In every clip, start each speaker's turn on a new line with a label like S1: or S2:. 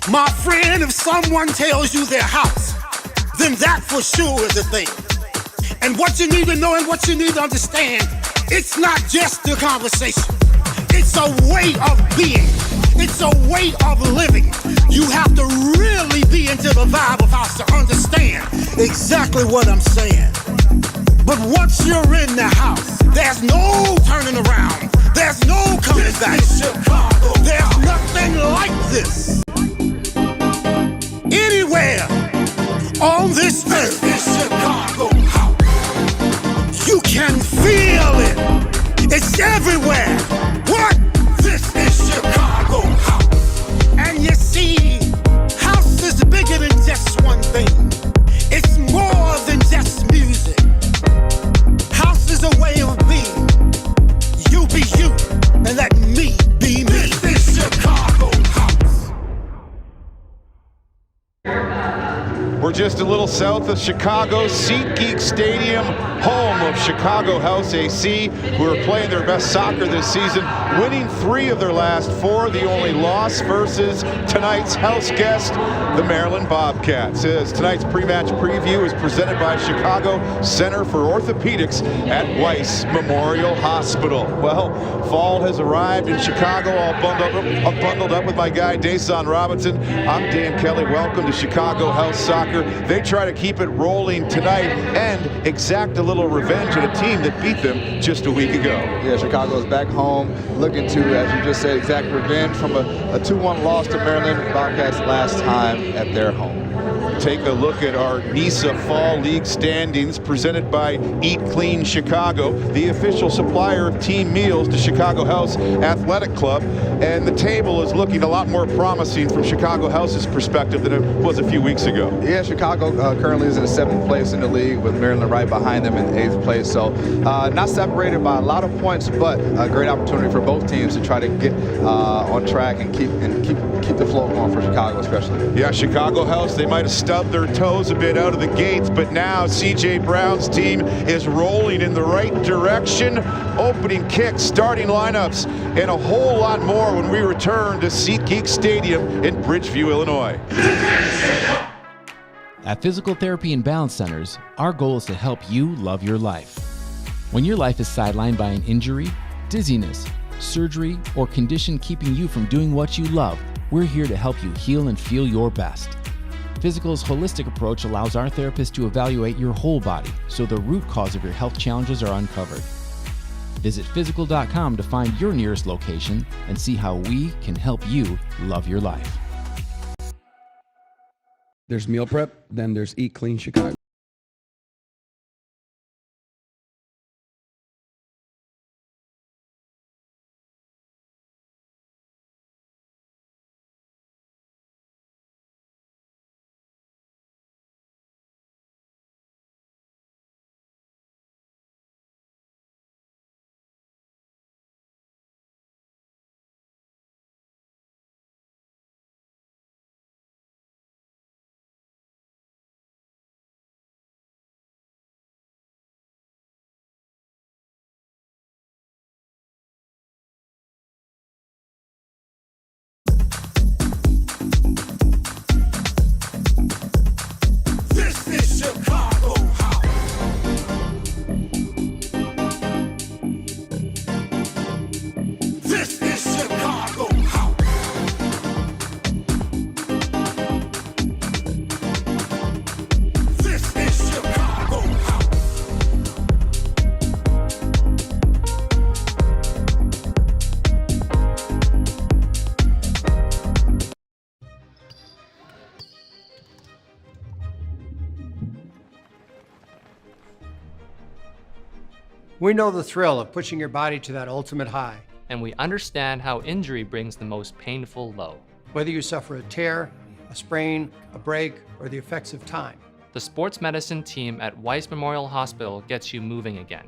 S1: My friend, if someone tells you their house, then that for sure is a thing. And what you need to know and what you need to understand, it's not just a conversation. It's a way of being. It's a way of living. You have to really be into the vibe of house to understand exactly what I'm saying. But once you're in the house, there's no turning around. There's no coming back. There's nothing like this anywhere on this earth. This Chicago house. You can feel it. It's everywhere. What? This is Chicago house. And you see, house is bigger than just one thing. It's more than just music. House is a way of being. You be you, and let me be me. This is Chicago house.
S2: We're just a little south of Chicago, SeatGeek Stadium, home of Chicago House AC, who are playing their best soccer this season, winning 3 of their last 4. The only loss versus tonight's house guest, the Maryland Bobcats. As tonight's pre-match preview is presented by Chicago Center for Orthopedics at Weiss Memorial Hospital. Well, fall has arrived in Chicago, all bundled up with my guy, Dason Robinson. I'm Dan Kelly. Welcome to Chicago House Soccer. They try to keep it rolling tonight and exact a little revenge at a team that beat them just a week ago.
S3: Yeah, Chicago's back home, looking to, as you just said, exact revenge from a 2-1 loss to Maryland Bobcats last time at their home.
S2: Take a look at our NISA Fall League standings presented by Eat Clean Chicago, the official supplier of team meals to Chicago House Athletic Club. And the table is looking a lot more promising from Chicago House's perspective than it was a few weeks ago.
S3: Yeah, Chicago currently is in the 7th place in the league, with Maryland right behind them in 8th place. So not separated by a lot of points, but a great opportunity for both teams to try to get on track and keep the flow going for Chicago especially.
S2: Yeah, Chicago House, they might have stubbed their toes a bit out of the gates, but now C.J. Brown's team is rolling in the right direction. Opening kicks, starting lineups, and a whole lot more when we return to SeatGeek Stadium in Bridgeview, Illinois.
S4: At Physical Therapy and Balance Centers, our goal is to help you love your life. When your life is sidelined by an injury, dizziness, surgery, or condition keeping you from doing what you love, we're here to help you heal and feel your best. Physical's holistic approach allows our therapists to evaluate your whole body so the root cause of your health challenges are uncovered. Visit physical.com to find your nearest location and see how we can help you love your life.
S5: There's meal prep, then there's Eat Clean Chicago.
S1: This is Chicago House. This is Chicago House. This is Chicago House.
S6: We know the thrill of pushing your body to that ultimate high.
S7: And we understand how injury brings the most painful low.
S6: Whether you suffer a tear, a sprain, a break, or the effects of time.
S7: The sports medicine team at Weiss Memorial Hospital gets you moving again.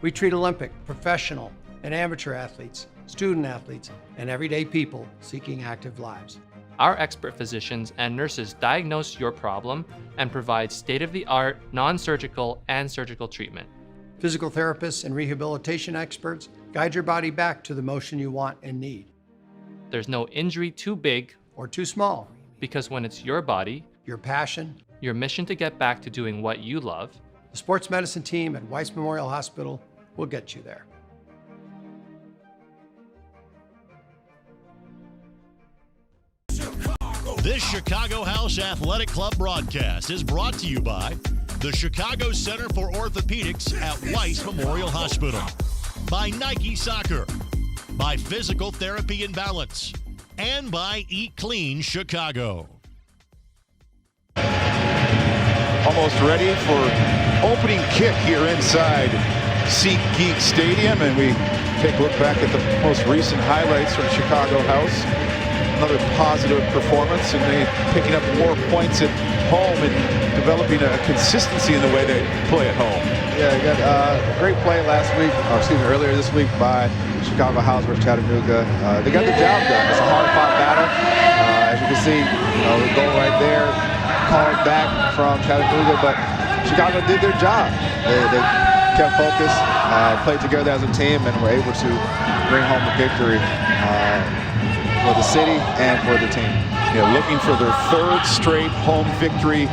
S6: We treat Olympic, professional, and amateur athletes, student athletes, and everyday people seeking active lives.
S7: Our expert physicians and nurses diagnose your problem and provide state-of-the-art, non-surgical, and surgical treatment.
S6: Physical therapists and rehabilitation experts guide your body back to the motion you want and need.
S7: There's no injury too big
S6: Or too small.
S7: because when it's your body,
S6: Your passion.
S7: your mission to get back to doing what you love,
S6: The sports medicine team at Weiss Memorial Hospital will get you there.
S8: This Chicago House Athletic Club broadcast is brought to you by the Chicago Center for Orthopedics at Weiss Memorial Hospital, by Nike Soccer, by Physical Therapy and Balance, and by Eat Clean Chicago.
S2: Almost ready for opening kick here inside SeatGeek Stadium, and we take a look back at the most recent highlights from Chicago House. Another positive performance, and they picking up more points at home and developing a consistency in the way they play at home.
S3: Yeah, you got a great play earlier this week by Chicago House versus Chattanooga. They got the job done. It's a hard-fought battle. As you can see, the goal right there. called back from Chattanooga, but Chicago did their job. They kept focused, played together as a team, and were able to bring home a victory for the city and for the team.
S2: Yeah, looking for their third straight home victory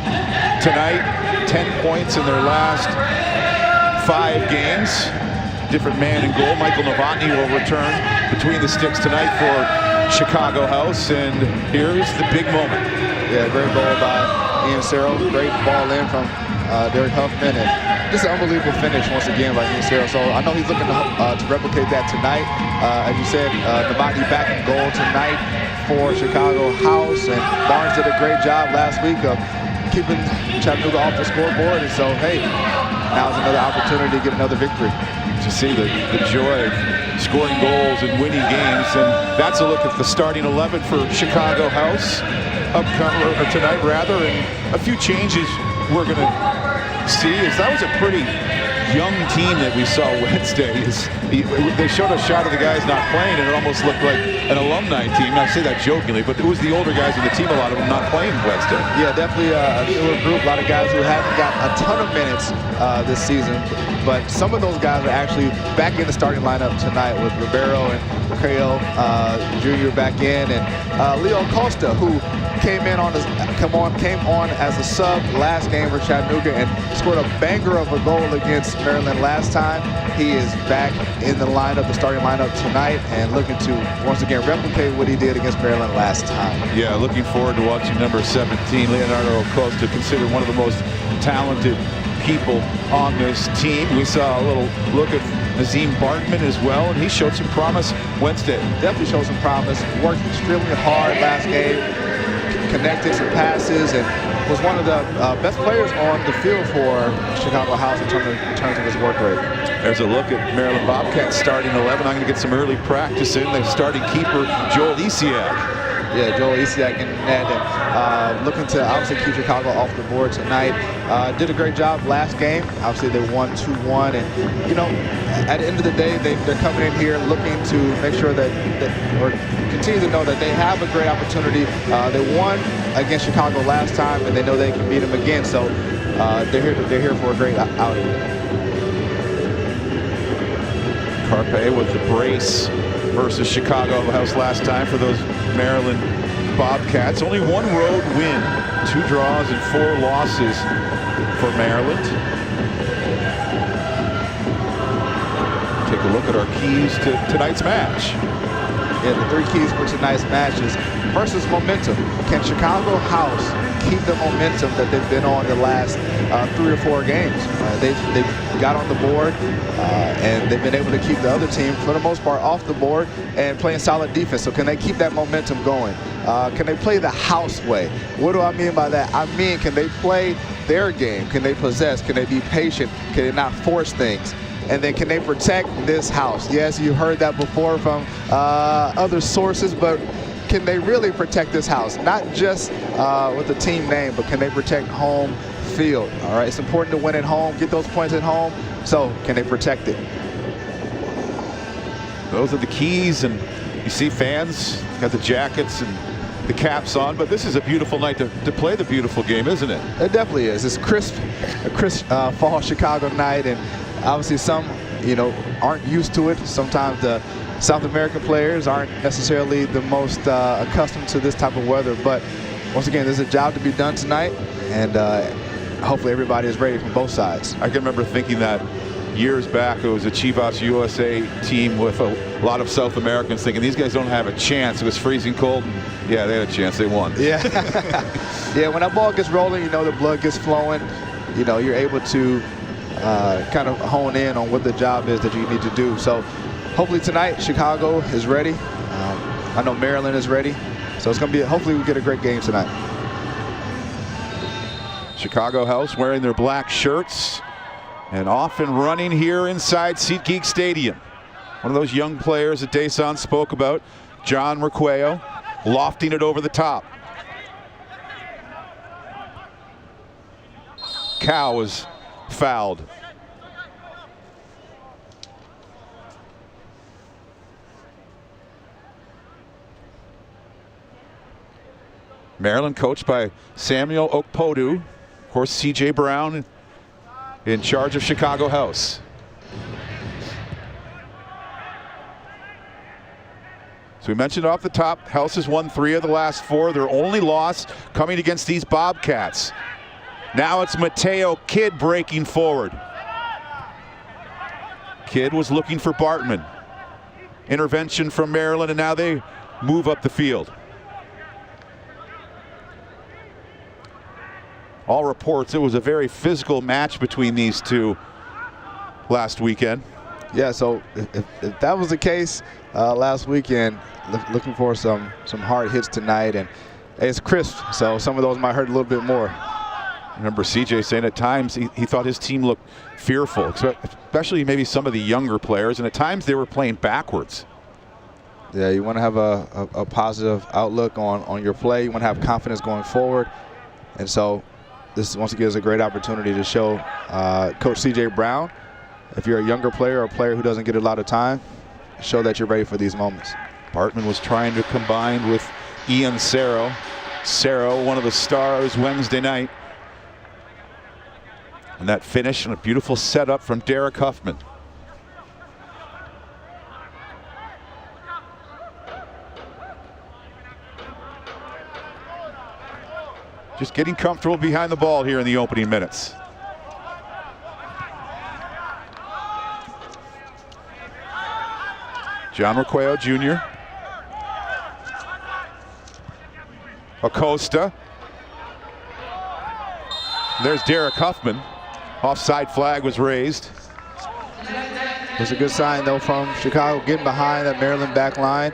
S2: tonight. 10 points in their last 5 games. Different man in goal. Michael Novotny will return between the sticks tonight for Chicago House, and here's the big moment.
S3: Yeah, great goal by Ian Serrell. Great ball in from Derek Huffman, and just an unbelievable finish once again by Ian Serrell. So I know he's looking to replicate that tonight. As you said, Novotny back in goal tonight for Chicago House, and Barnes did a great job last week of keeping Chattanooga off the scoreboard, and so hey, now's another opportunity to get another victory.
S2: To see the joy of scoring goals and winning games, and that's a look at the starting 11 for Chicago House tonight, rather, and a few changes we're going to see. Is that was a pretty young team that we saw Wednesday. They showed a shot of the guys not playing, and it almost looked like an alumni team. I say that jokingly, but it was the older guys in the team, a lot of them not playing Wednesday.
S3: Yeah, definitely a newer group, a lot of guys who haven't got a ton of minutes this season, but some of those guys are actually back in the starting lineup tonight with Ribeiro and Creo Jr. back in, and Leo Costa, who came on as a sub last game for Chattanooga and scored a banger of a goal against Maryland last time. He is back in the lineup, the starting lineup tonight, and looking to once again replicate what he did against Maryland last time.
S2: Yeah, looking forward to watching number 17, Leonardo Costa, considered one of the most talented people on this team. We saw a little look at Nazim Bartman as well, and he showed some promise Wednesday.
S3: Definitely showed some promise. Worked extremely hard last game, connected some passes, and was one of the best players on the field for Chicago House in terms of his work rate.
S2: There's a look at Maryland Bobcats starting 11. I'm going to get some early practice in. They're starting keeper Joel Isiak.
S3: Yeah, Joel Isiak in net, and looking to obviously keep Chicago off the board tonight. Did a great job last game. Obviously, they won 2-1, and you know, at the end of the day, they're coming in here looking to make sure that or continue to know that they have a great opportunity. They won against Chicago last time, and they know they can beat them again. So they're here for a great outing.
S2: Carpe with the brace versus Chicago House last time for those Maryland Bobcats. Only one road win, 2 draws and 4 losses for Maryland. Take a look at our keys to tonight's match.
S3: Yeah, the 3 keys for tonight's match is first is momentum. Can Chicago House keep the momentum that they've been on the last 3 or 4 games? They've got on the board, and they've been able to keep the other team, for the most part, off the board and playing solid defense. So can they keep that momentum going? Can they play the house way? What do I mean by that? I mean, can they play their game? Can they possess? Can they be patient? Can they not force things? And then can they protect this house? Yes, you heard that before from other sources, but can they really protect this house? Not just with the team name, but can they protect home field? All right, it's important to win at home, get those points at home. So can they protect it?
S2: Those are the keys, and you see fans got the jackets and the caps on, but this is a beautiful night to play the beautiful game, isn't it?
S3: It definitely is. It's a crisp fall Chicago night, and obviously some, aren't used to it. Sometimes the South American players aren't necessarily the most accustomed to this type of weather, but once again, there's a job to be done tonight, and hopefully everybody is ready from both sides.
S2: I can remember thinking that years back. It was a Chivas USA team with a lot of South Americans, thinking these guys don't have a chance. It was freezing cold. Yeah, they had a chance. They won.
S3: Yeah. Yeah, when that ball gets rolling, the blood gets flowing. You're able to kind of hone in on what the job is that you need to do. So hopefully tonight Chicago is ready. I know Maryland is ready. So it's going to be, hopefully we get a great game tonight.
S2: Chicago House wearing their black shirts and off and running here inside SeatGeek Stadium. One of those young players that Desan spoke about, John Requeo, lofting it over the top. Cow was fouled. Maryland coached by Samuel Okpodu. Of course, C.J. Brown in charge of Chicago House. So we mentioned off the top, House has won 3 of the last 4. Their only loss coming against these Bobcats. Now it's Mateo Kidd breaking forward. Kidd was looking for Bartman. Intervention from Maryland, and now they move up the field. All reports, it was a very physical match between these two last weekend.
S3: Yeah, so if that was the case last weekend, looking for some hard hits tonight, and it's crisp, so some of those might hurt a little bit more.
S2: I remember CJ saying at times he thought his team looked fearful, especially maybe some of the younger players, and at times they were playing backwards.
S3: Yeah, you want to have a positive outlook on your play. You want to have confidence going forward, and so this once again is a great opportunity to show Coach C.J. Brown, if you're a younger player or a player who doesn't get a lot of time, show that you're ready for these moments.
S2: Bartman was trying to combine with Ian Cerro. Cerro, one of the stars Wednesday night. And that finish and a beautiful setup from Derek Huffman. Just getting comfortable behind the ball here in the opening minutes. John Requeo Jr. Acosta. There's Derek Huffman. Offside flag was raised.
S3: It's a good sign, though, from Chicago getting behind that Maryland back line.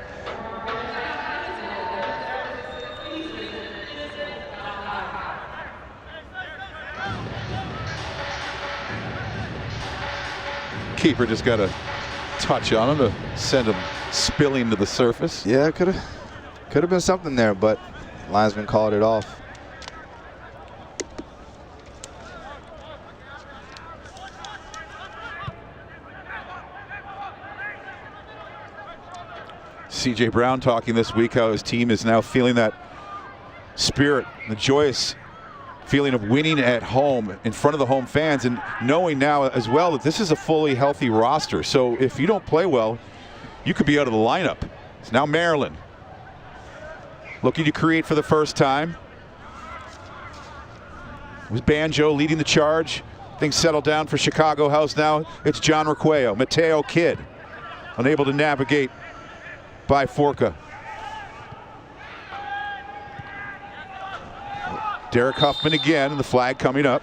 S2: Keeper just got a touch on him to send him spilling to the surface.
S3: Yeah, could have been something there, but linesman called it off.
S2: C.J. Brown talking this week how his team is now feeling that spirit, the joyous feeling of winning at home in front of the home fans, and knowing now as well that this is a fully healthy roster. So if you don't play well, you could be out of the lineup. It's now Maryland looking to create for the first time. It was Banjo leading the charge. Things settled down for Chicago House now. It's John Requeo. Mateo Kidd unable to navigate by Forca. Derek Huffman again, and the flag coming up.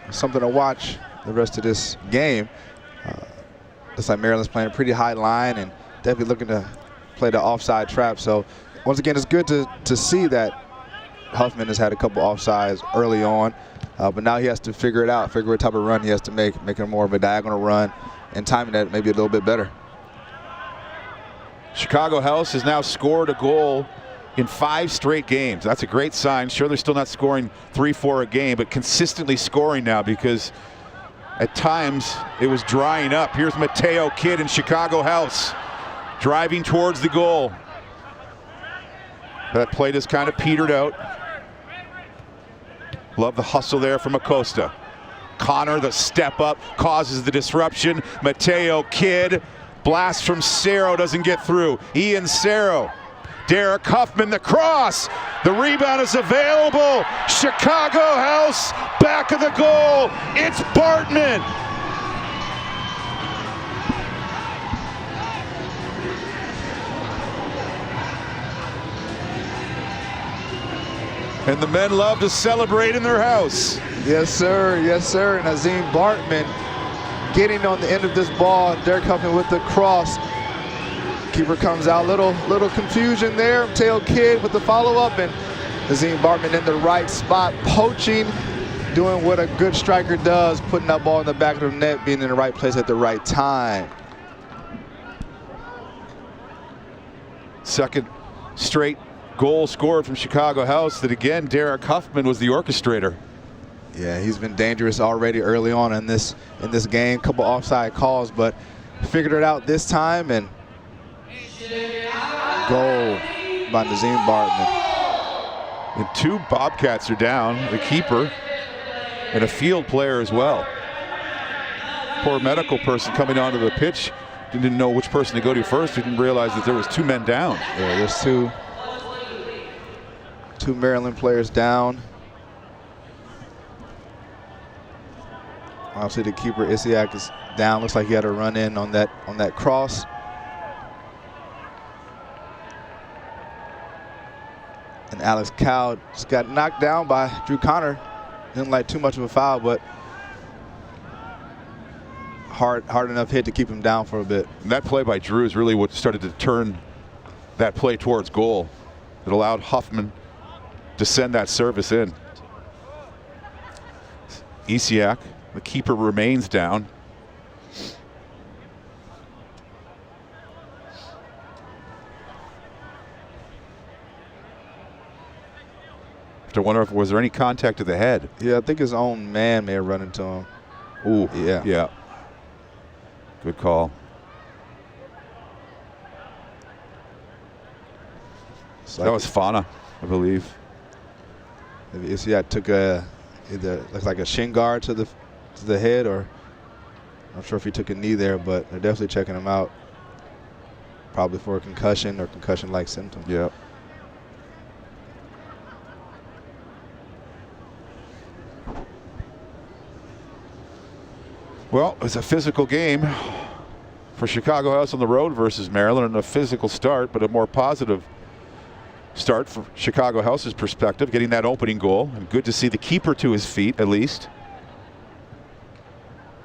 S3: Something to watch the rest of this game. Looks like Maryland's playing a pretty high line and definitely looking to play the offside trap. So once again, it's good to see that Huffman has had a couple offsides early on, but now he has to figure it out, figure what type of run he has to make it more of a diagonal run and timing that maybe a little bit better.
S2: Chicago House has now scored a goal in 5 straight games. That's a great sign. Sure, they're still not scoring 3-4 a game, but consistently scoring now, because at times it was drying up. Here's Mateo Kidd in Chicago House driving towards the goal. That play just kind of petered out. Love the hustle there from Acosta. Connor, the step up, causes the disruption. Mateo Kidd, blast from Cerro, doesn't get through. Ian Cerro. Derek Huffman, the cross. The rebound is available. Chicago House, back of the goal. It's Bartman. And the men love to celebrate in their house.
S3: Yes, sir. Yes, sir. And Azim Bartman getting on the end of this ball. Derek Huffman with the cross. Keeper comes out. Little confusion there. Mateo Kidd with the follow-up, and Azim Bartman in the right spot, poaching, doing what a good striker does, putting that ball in the back of the net, being in the right place at the right time.
S2: Second straight goal scored from Chicago House that, again, Derek Huffman was the orchestrator.
S3: Yeah, he's been dangerous already early on in this game. Couple offside calls, but figured it out this time, and goal. by Nazim Bartman.
S2: And 2 Bobcats are down, the keeper and a field player as well. Poor medical person coming onto the pitch didn't know which person to go to first. Didn't realize that there was 2 men down.
S3: Yeah, there's two Maryland players down. Obviously, the keeper Isiak is down. Looks like he had a run in on that cross. And Alex Cow just got knocked down by Drew Connor. Didn't like too much of a foul, but hard enough hit to keep him down for a bit.
S2: And that play by Drew is really what started to turn that play towards goal. It allowed Huffman to send that service in. Isiak, the keeper, remains down. I wonder if was there any contact to the head.
S3: Yeah, I think his own man may have run into him.
S2: Ooh,
S3: yeah.
S2: Yeah. Good call. That was Fana, I believe.
S3: Maybe Isiak took either looks like a shin guard to the head, or I'm not sure if he took a knee there, but they're definitely checking him out. Probably for a concussion or concussion-like symptoms.
S2: Yeah. Well, it's a physical game for Chicago House on the road versus Maryland, and a physical start, but a more positive start from Chicago House's perspective, getting that opening goal. And good to see the keeper to his feet, at least.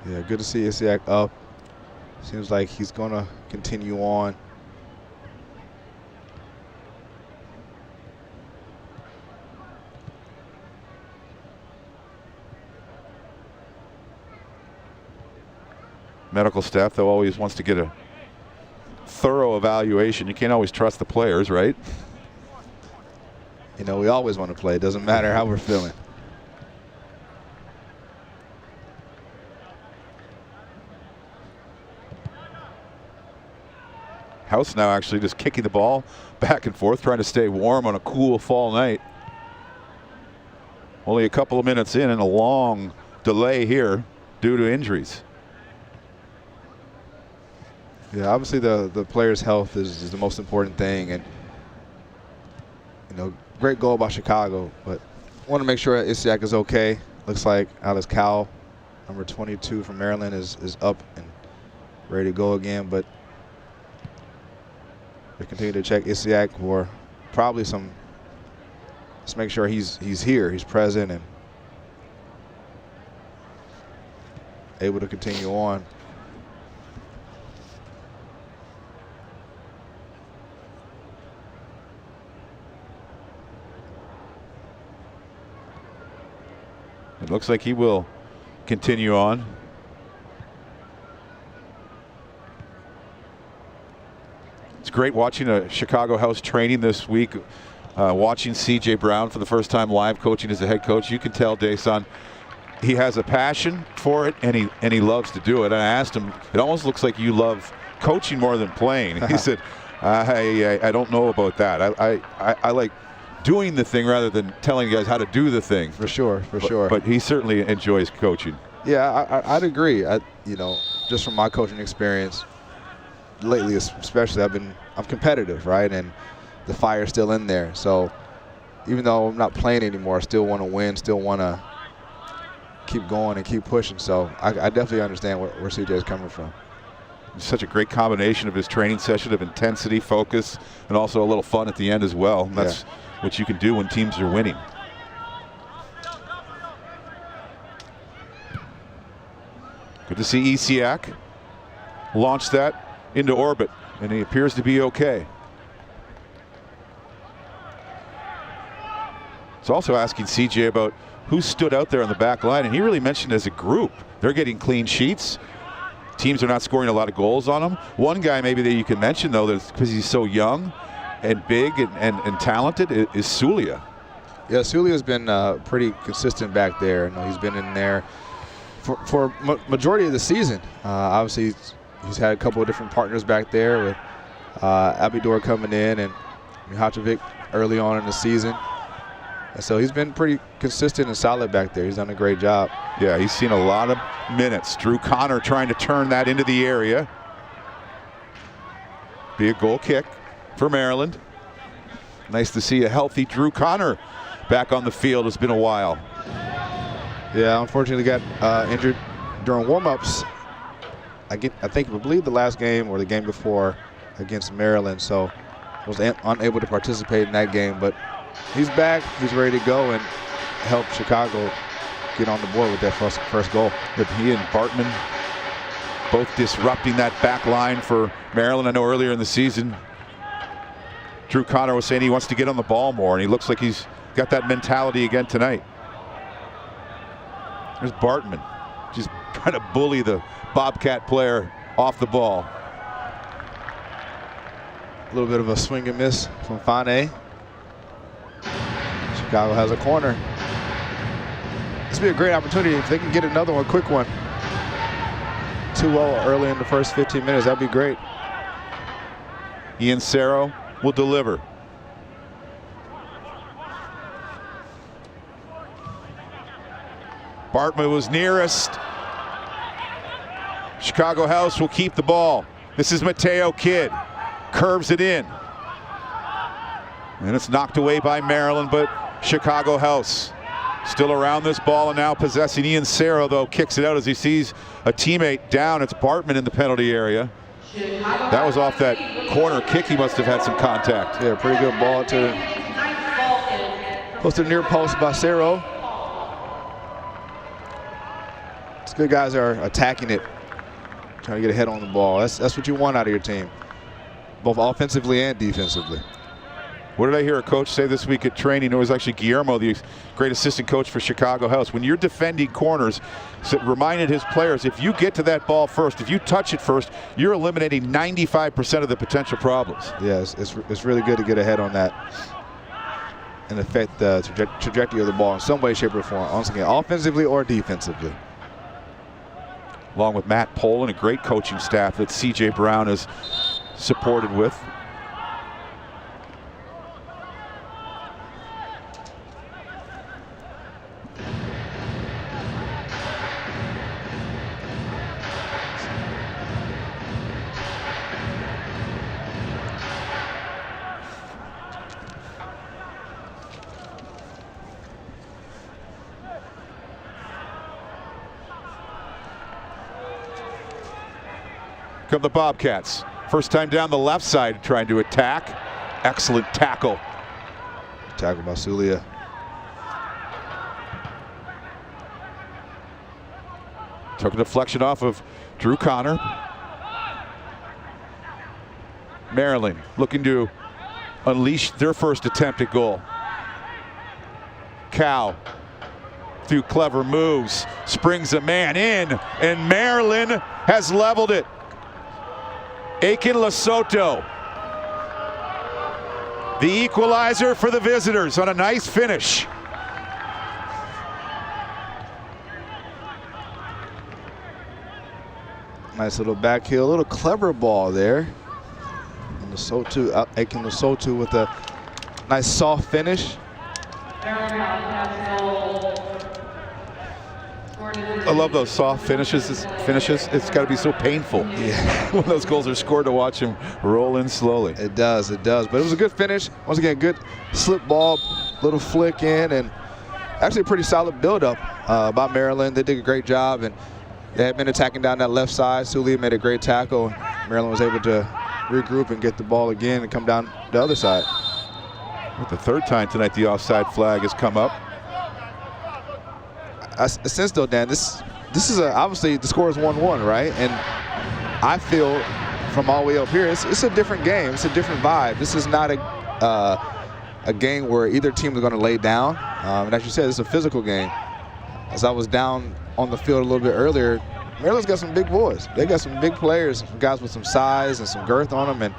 S3: Yeah, good to see Isiak up. Seems like he's going to continue on.
S2: Medical staff, though, always wants to get a thorough evaluation. You can't always trust the players, right?
S3: You know, we always want to play. It doesn't matter how we're feeling.
S2: House now actually just kicking the ball back and forth, trying to stay warm on a cool fall night. Only a couple of minutes in, and a long delay here due to injuries.
S3: Yeah, obviously the player's health is the most important thing, and you know, great goal by Chicago, but want to make sure Isiak is okay. Looks like Alex Cowell, number 22 from Maryland, is up and ready to go again, but we continue to check Isiak for probably some. Let's make sure he's here, he's present, and able to continue on.
S2: It looks like he will continue on. It's great watching a Chicago House training this week, watching C.J. Brown for the first time live coaching as a head coach. You can tell, Dason, he has a passion for it, and he loves to do it. And I asked him, it almost looks like you love coaching more than playing. He said, I don't know about that. I like doing the thing rather than telling you guys how to do the thing.
S3: For sure, for sure.
S2: But he certainly enjoys coaching.
S3: Yeah, I'd agree. You know, just from my coaching experience lately, especially, I'm competitive, right? And the fire's still in there. So even though I'm not playing anymore, I still want to win, still want to keep going and keep pushing. So I definitely understand where CJ is coming from.
S2: It's such a great combination of his training session of intensity, focus, and also a little fun at the end as well. And that's what you can do when teams are winning. Good to see Isiak launch that into orbit, and he appears to be okay. It's also asking CJ about who stood out there on the back line, and he really mentioned as a group, they're getting clean sheets. Teams are not scoring a lot of goals on them. One guy maybe that you can mention, though, that's because he's so young and big and talented, is Sulia.
S3: Yeah, Sulia's been pretty consistent back there. You know, he's been in there for majority of the season. Obviously, he's had a couple of different partners back there with Abidor coming in, and Mihacevic early on in the season. And so he's been pretty consistent and solid back there. He's done a great job.
S2: Yeah, he's seen a lot of minutes. Drew Connor trying to turn that into the area. Be a goal kick for Maryland. Nice to see a healthy Drew Connor back on the field. It's been a while.
S3: Yeah, unfortunately got injured during warm-ups. I believe the last game or the game before against Maryland, so was unable to participate in that game. But he's back. He's ready to go and help Chicago get on the board with that first goal.
S2: But he and Bartman both disrupting that back line for Maryland. I know earlier in the season, Drew Connor was saying he wants to get on the ball more, and he looks like he's got that mentality again tonight. There's Bartman just trying to bully the Bobcat player off the ball.
S3: A little bit of a swing and miss from Fane. Chicago has a corner. This would be a great opportunity if they can get another one, quick one. 2-0 early in the first 15 minutes. That'd be great.
S2: Ian Cerro will deliver. Bartman was nearest. Chicago House will keep the ball. This is Mateo Kidd. Curves it in. And it's knocked away by Maryland, but Chicago House still around this ball and now possessing. Ian Cerro, though, kicks it out as he sees a teammate down. It's Bartman in the penalty area. That was off that corner kick. He must have had some contact.
S3: Yeah, pretty good ball to close to the near post by Cerro. It's good guys are attacking it, trying to get a head on the ball. That's what you want out of your team, both offensively and defensively.
S2: What did I hear a coach say this week at training? It was actually Guillermo, the great assistant coach for Chicago House. When you're defending corners, reminded his players, if you get to that ball first, if you touch it first, you're eliminating 95% of the potential problems.
S3: Yes, it's really good to get ahead on that and affect the trajectory of the ball in some way, shape, or form. Once again, offensively or defensively.
S2: Along with Matt Poland, a great coaching staff that C.J. Brown is supported with. Come the Bobcats. First time down the left side trying to attack. Excellent tackle.
S3: Tackle by Sulia.
S2: Took a deflection off of Drew Connor. Maryland looking to unleash their first attempt at goal. Cow through clever moves springs a man in, and Maryland has leveled it. Aiken Lesotho, the equalizer for the visitors on a nice finish.
S3: Nice little back heel, a little clever ball there. And Lesotho, Aiken Lesotho with a nice soft finish.
S2: I love those soft finishes. It's got to be so painful.
S3: Yeah.
S2: When those goals are scored to watch them roll in slowly.
S3: It does. But it was a good finish. Once again, good slip ball, little flick in, and actually a pretty solid build-up by Maryland. They did a great job, and they had been attacking down that left side. Sulia made a great tackle. Maryland was able to regroup and get the ball again and come down the other side.
S2: For the third time tonight, the offside flag has come up.
S3: I sense though, Dan, this is obviously the score is 1-1, right? And I feel from all the way up here, it's a different game. It's a different vibe. This is not a game where either team is going to lay down. And as you said, it's a physical game. As I was down on the field a little bit earlier, Maryland's got some big boys. They got some big players, some guys with some size and some girth on them. And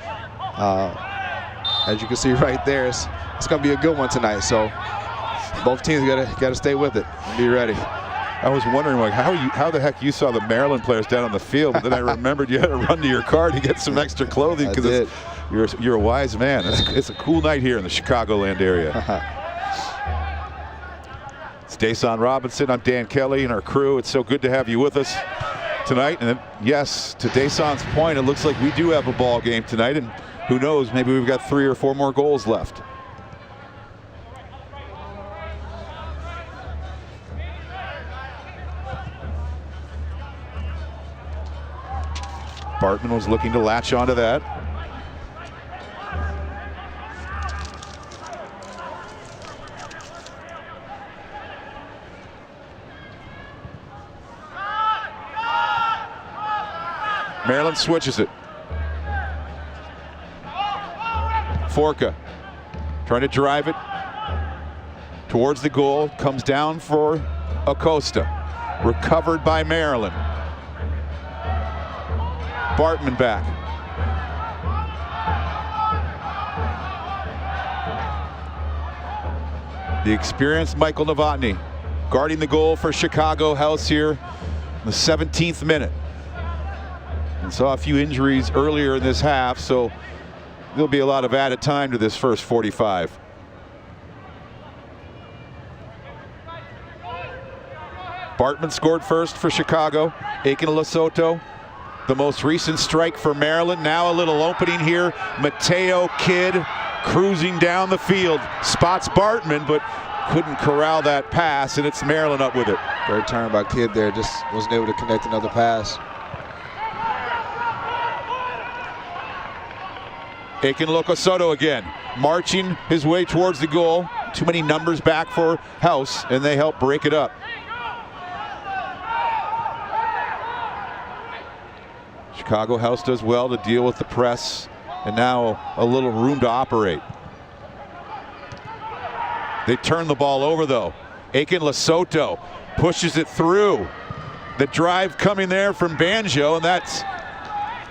S3: as you can see right there, it's going to be a good one tonight. So both teams got to stay with it and be ready.
S2: I was wondering like how the heck you saw the Maryland players down on the field, but then I remembered you had to run to your car to get some extra clothing because it's You're a wise man. It's a cool night here in the Chicagoland area. It's Dason Robinson. I'm Dan Kelly and our crew. It's so good to have you with us tonight. And yes, to Dason's point, it looks like we do have a ball game tonight. And who knows, maybe we've got 3 or 4 more goals left. Bartman was looking to latch onto that. Maryland switches it. Forca trying to drive it towards the goal. Comes down for Acosta. Recovered by Maryland. Bartman back. The experienced Michael Novotny guarding the goal for Chicago House here in the 17th minute. And saw a few injuries earlier in this half, so there'll be a lot of added time to this first 45. Bartman scored first for Chicago. Aiken Lesotho, the most recent strike for Maryland. Now a little opening here. Mateo Kidd cruising down the field. Spots Bartman, but couldn't corral that pass, and it's Maryland up with it.
S3: Great turn by Kidd there. Just wasn't able to connect another pass.
S2: Aiken Locosoto again, marching his way towards the goal. Too many numbers back for House, and they help break it up. Chicago House does well to deal with the press, and now a little room to operate. They turn the ball over though. Aiken Lesotho pushes it through. The drive coming there from Banjo, and that's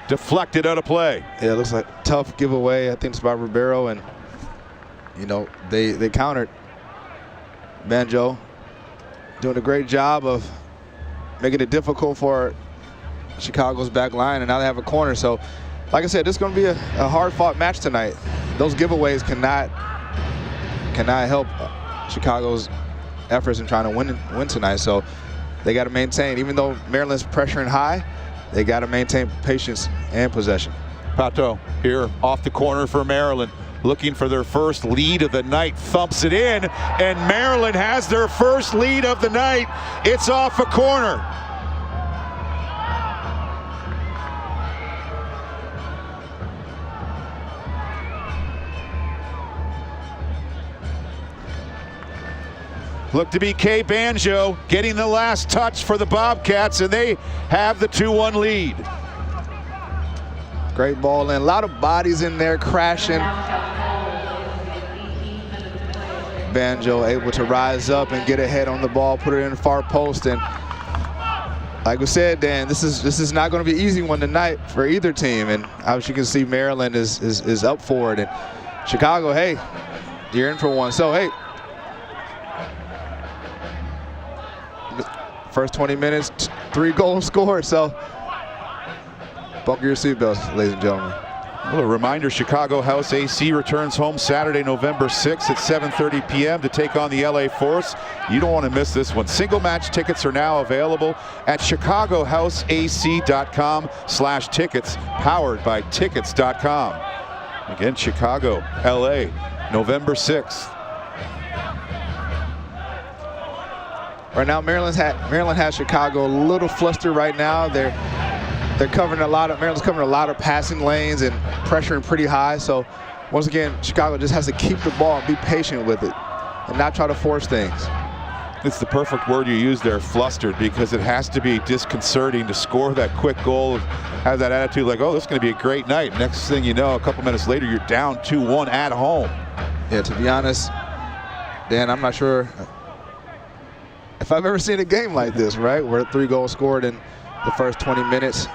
S2: deflected out of play.
S3: Yeah, it looks like a tough giveaway. I think it's by Ribeiro, and you know, they countered. Banjo doing a great job of making it difficult for Chicago's back line, and now they have a corner. So like I said, this is going to be a hard-fought match tonight. Those giveaways cannot help Chicago's efforts in trying to win tonight. So they got to maintain, even though Maryland's pressuring high, they got to maintain patience and possession.
S2: Pato here off the corner for Maryland, looking for their first lead of the night. Thumps it in, and Maryland has their first lead of the night. It's off a corner. Looked to be Kay Banjo getting the last touch for the Bobcats, and they have the 2-1 lead.
S3: Great ball in, a lot of bodies in there crashing. Banjo able to rise up and get ahead on the ball, put it in the far post, and like we said, Dan, this is not going to be an easy one tonight for either team, and as you can see, Maryland is up for it, and Chicago, hey, you're in for one. So hey, first 20 minutes, 3 goals scored. So buckle your seatbelts, ladies and gentlemen.
S2: Well, a reminder, Chicago House AC returns home Saturday, November 6th at 7:30 p.m. to take on the LA Force. You don't want to miss this one. Single match tickets are now available at chicagohouseac.com/tickets, powered by tickets.com. Again, Chicago, LA, November 6th.
S3: Right now, Maryland has Chicago a little flustered right now. They're covering Maryland's covering a lot of passing lanes and pressuring pretty high. So once again, Chicago just has to keep the ball and be patient with it and not try to force things.
S2: It's the perfect word you use there, flustered, because it has to be disconcerting to score that quick goal, have that attitude like, oh, this is going to be a great night. Next thing you know, a couple minutes later, you're down 2-1 at home.
S3: Yeah, to be honest, Dan, I'm not sure if I've ever seen a game like this, right, where 3 goals scored in the first 20 minutes,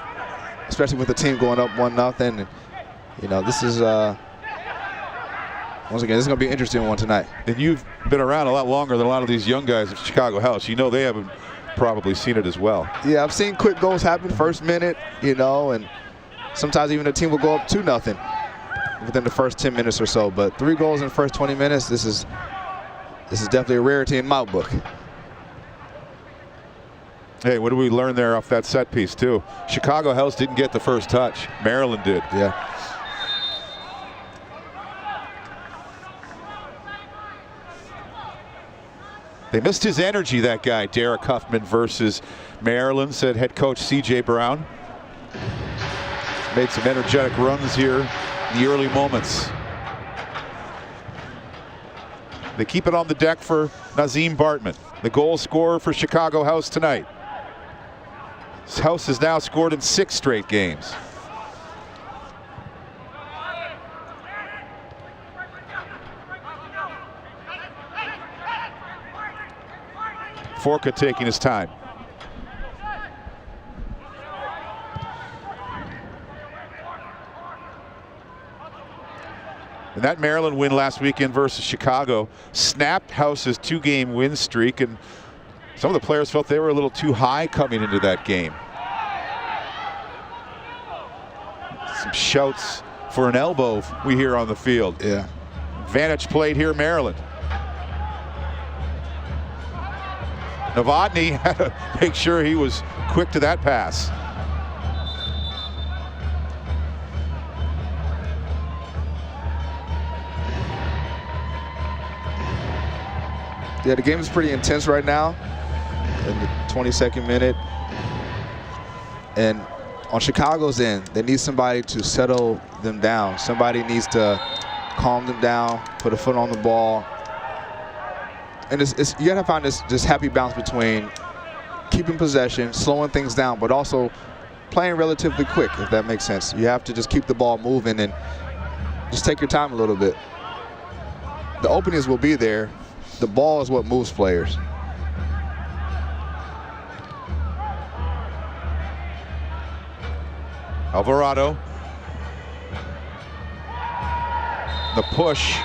S3: especially with the team going up 1-0. And you know, this is once again, this is going to be an interesting one tonight.
S2: And you've been around a lot longer than a lot of these young guys at Chicago House. You know they haven't probably seen it as well.
S3: Yeah, I've seen quick goals happen first minute, you know, and sometimes even the team will go up 2-0. within the first 10 minutes or so. But 3 goals in the first 20 minutes, this is definitely a rarity in my book.
S2: Hey, what do we learn there off that set piece, too? Chicago House didn't get the first touch. Maryland did.
S3: Yeah.
S2: They missed his energy, that guy, Derek Huffman versus Maryland, said head coach C.J. Brown. Made some energetic runs here in the early moments. They keep it on the deck for Nazim Bartman, the goal scorer for Chicago House tonight. This House has now scored in 6 straight games. Forka taking his time. And that Maryland win last weekend versus Chicago snapped House's 2-game win streak, and some of the players felt they were a little too high coming into that game. Some shouts for an elbow we hear on the field.
S3: Yeah.
S2: Advantage played here, Maryland. Novotny had to make sure he was quick to that pass.
S3: Yeah, the game is pretty intense right now in the 22nd minute. And on Chicago's end, they need somebody to settle them down. Somebody needs to calm them down, put a foot on the ball. And you gotta find this happy balance between keeping possession, slowing things down, but also playing relatively quick, if that makes sense. You have to just keep the ball moving and just take your time a little bit. The openings will be there. The ball is what moves players.
S2: Alvarado. The push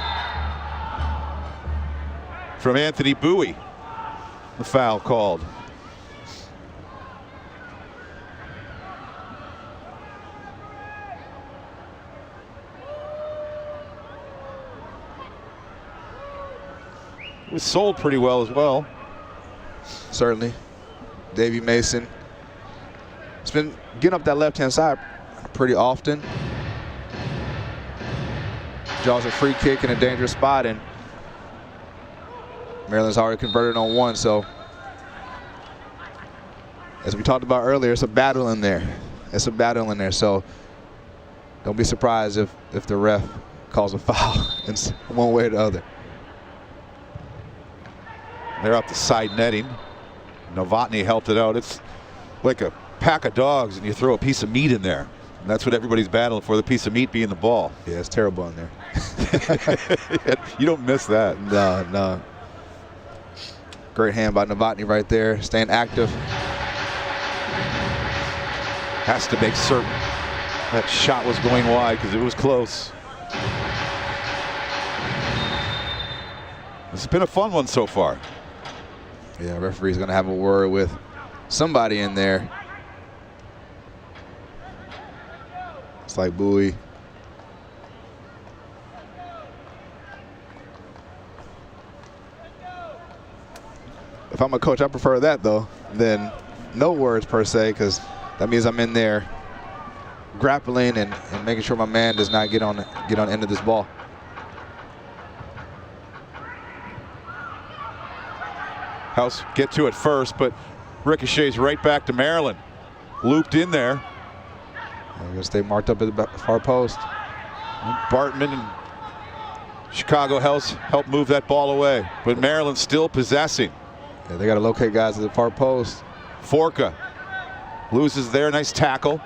S2: from Anthony Bowie. The foul called. It was sold pretty well as well.
S3: Certainly. Davey Mason. It's been getting up that left-hand side pretty often. Draws a free kick in a dangerous spot, and Maryland's already converted on 1, so as we talked about earlier, it's a battle in there. It's a battle in there, so don't be surprised if the ref calls a foul in one way or the other.
S2: They're up the side netting. Novotny helped it out. It's like a pack of dogs and you throw a piece of meat in there. And that's what everybody's battling for, the piece of meat being the ball.
S3: Yeah, it's terrible in there.
S2: You don't miss that.
S3: No. Great hand by Novotny right there, staying active.
S2: Has to make certain that shot was going wide because it was close. It's been a fun one so far.
S3: Yeah, referee's gonna have a word with somebody in there. It's like Bowie. If I'm a coach, I prefer that though, than no words per se, because that means I'm in there grappling and making sure my man does not get on the end of this ball.
S2: House get to it first, but ricochets right back to Maryland. Looped in there.
S3: I'm gonna stay marked up at the far post.
S2: Bartman and Chicago House helped move that ball away, but Maryland still possessing.
S3: Yeah, they got to locate guys at the far post.
S2: Forka loses there, nice tackle.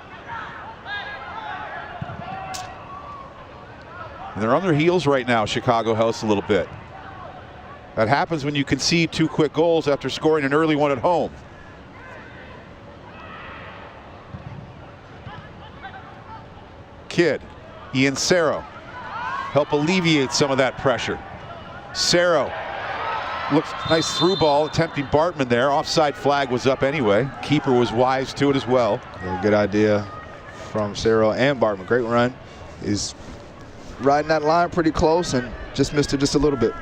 S2: And they're on their heels right now, Chicago House, a little bit. That happens when you concede 2 quick goals after scoring an early one at home. Kidd, Ian Cerro, help alleviate some of that pressure. Cerro looks nice through ball, attempting Bartman there. Offside flag was up anyway. Keeper was wise to it as well.
S3: Yeah, good idea from Cerro and Bartman. Great run. He's riding that line pretty close and just missed it just a little bit.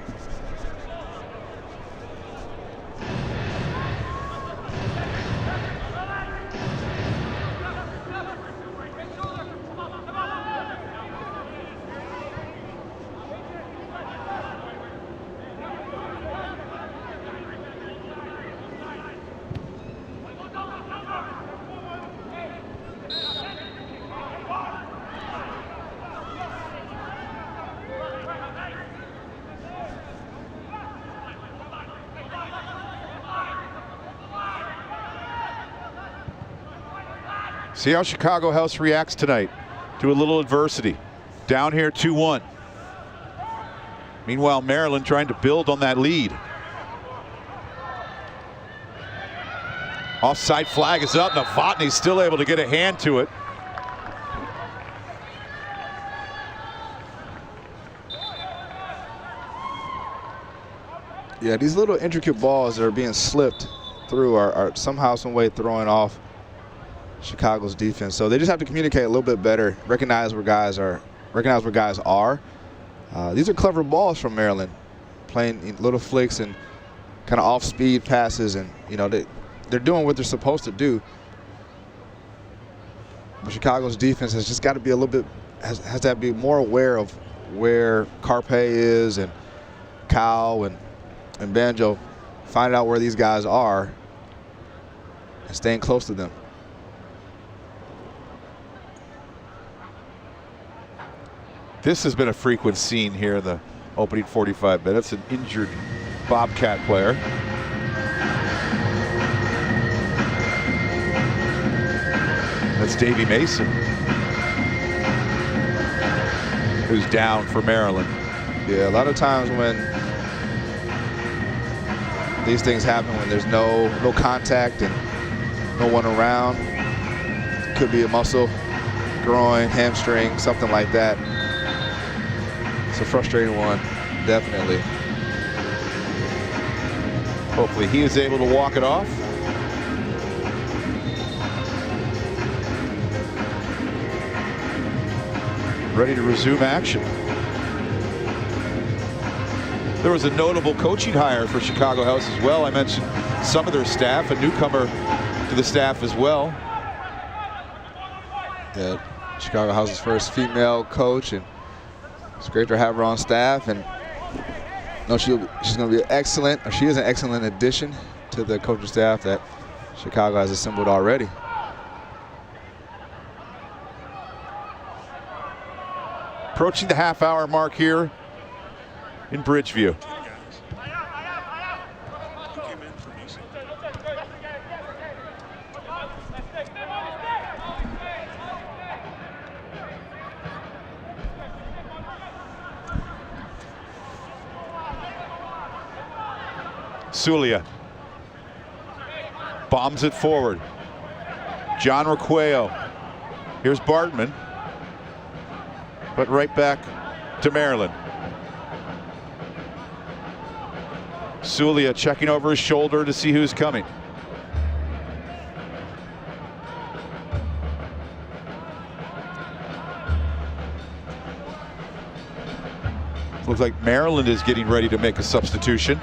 S2: See how Chicago House reacts tonight to a little adversity. Down here 2-1. Meanwhile, Maryland trying to build on that lead. Offside flag is up. Novotny's still able to get a hand to it.
S3: Yeah, these little intricate balls that are being slipped through are somehow, some way throwing off Chicago's defense. So they just have to communicate a little bit better, recognize where guys are. These are clever balls from Maryland, playing little flicks and kind of off-speed passes, and you know they're doing what they're supposed to do. But Chicago's defense has just got to be a little bit has to be more aware of where Carpe is and Kyle and Banjo, finding out where these guys are and staying close to them.
S2: This has been a frequent scene here in the opening 45 minutes. An injured Bobcat player. That's Davey Mason, who's down for Maryland.
S3: Yeah, a lot of times when these things happen, when there's no contact and no one around, could be a muscle, groin, hamstring, something like that. It's a frustrating one, definitely.
S2: Hopefully he is able to walk it off. Ready to resume action. There was a notable coaching hire for Chicago House as well. I mentioned some of their staff, a newcomer to the staff as well.
S3: Yeah, Chicago House's first female coach, and it's great to have her on staff, and she's going to be excellent, or she is an excellent addition to the coaching staff that Chicago has assembled already.
S2: Approaching the half-hour mark here in Bridgeview. Sulia bombs it forward. John Requeo. Here's Bartman. But right back to Maryland. Sulia checking over his shoulder to see who's coming. Looks like Maryland is getting ready to make a substitution.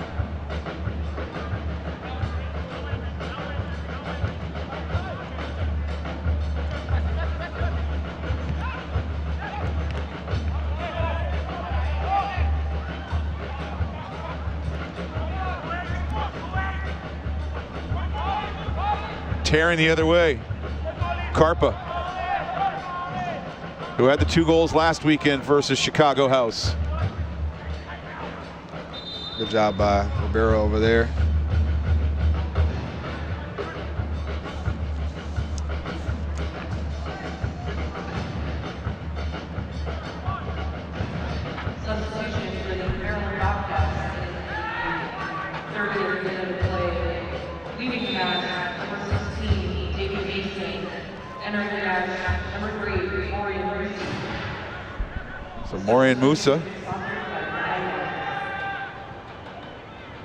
S2: Tearing the other way, Carpa, who had the 2 goals last weekend versus Chicago House.
S3: Good job by Ribeiro over there.
S9: Substitution for the Maryland Bobcats. Third year going to play leading the match, number 16, Davey Mason. Entering the match, number 3, Morian Musa.
S2: So Morian Musa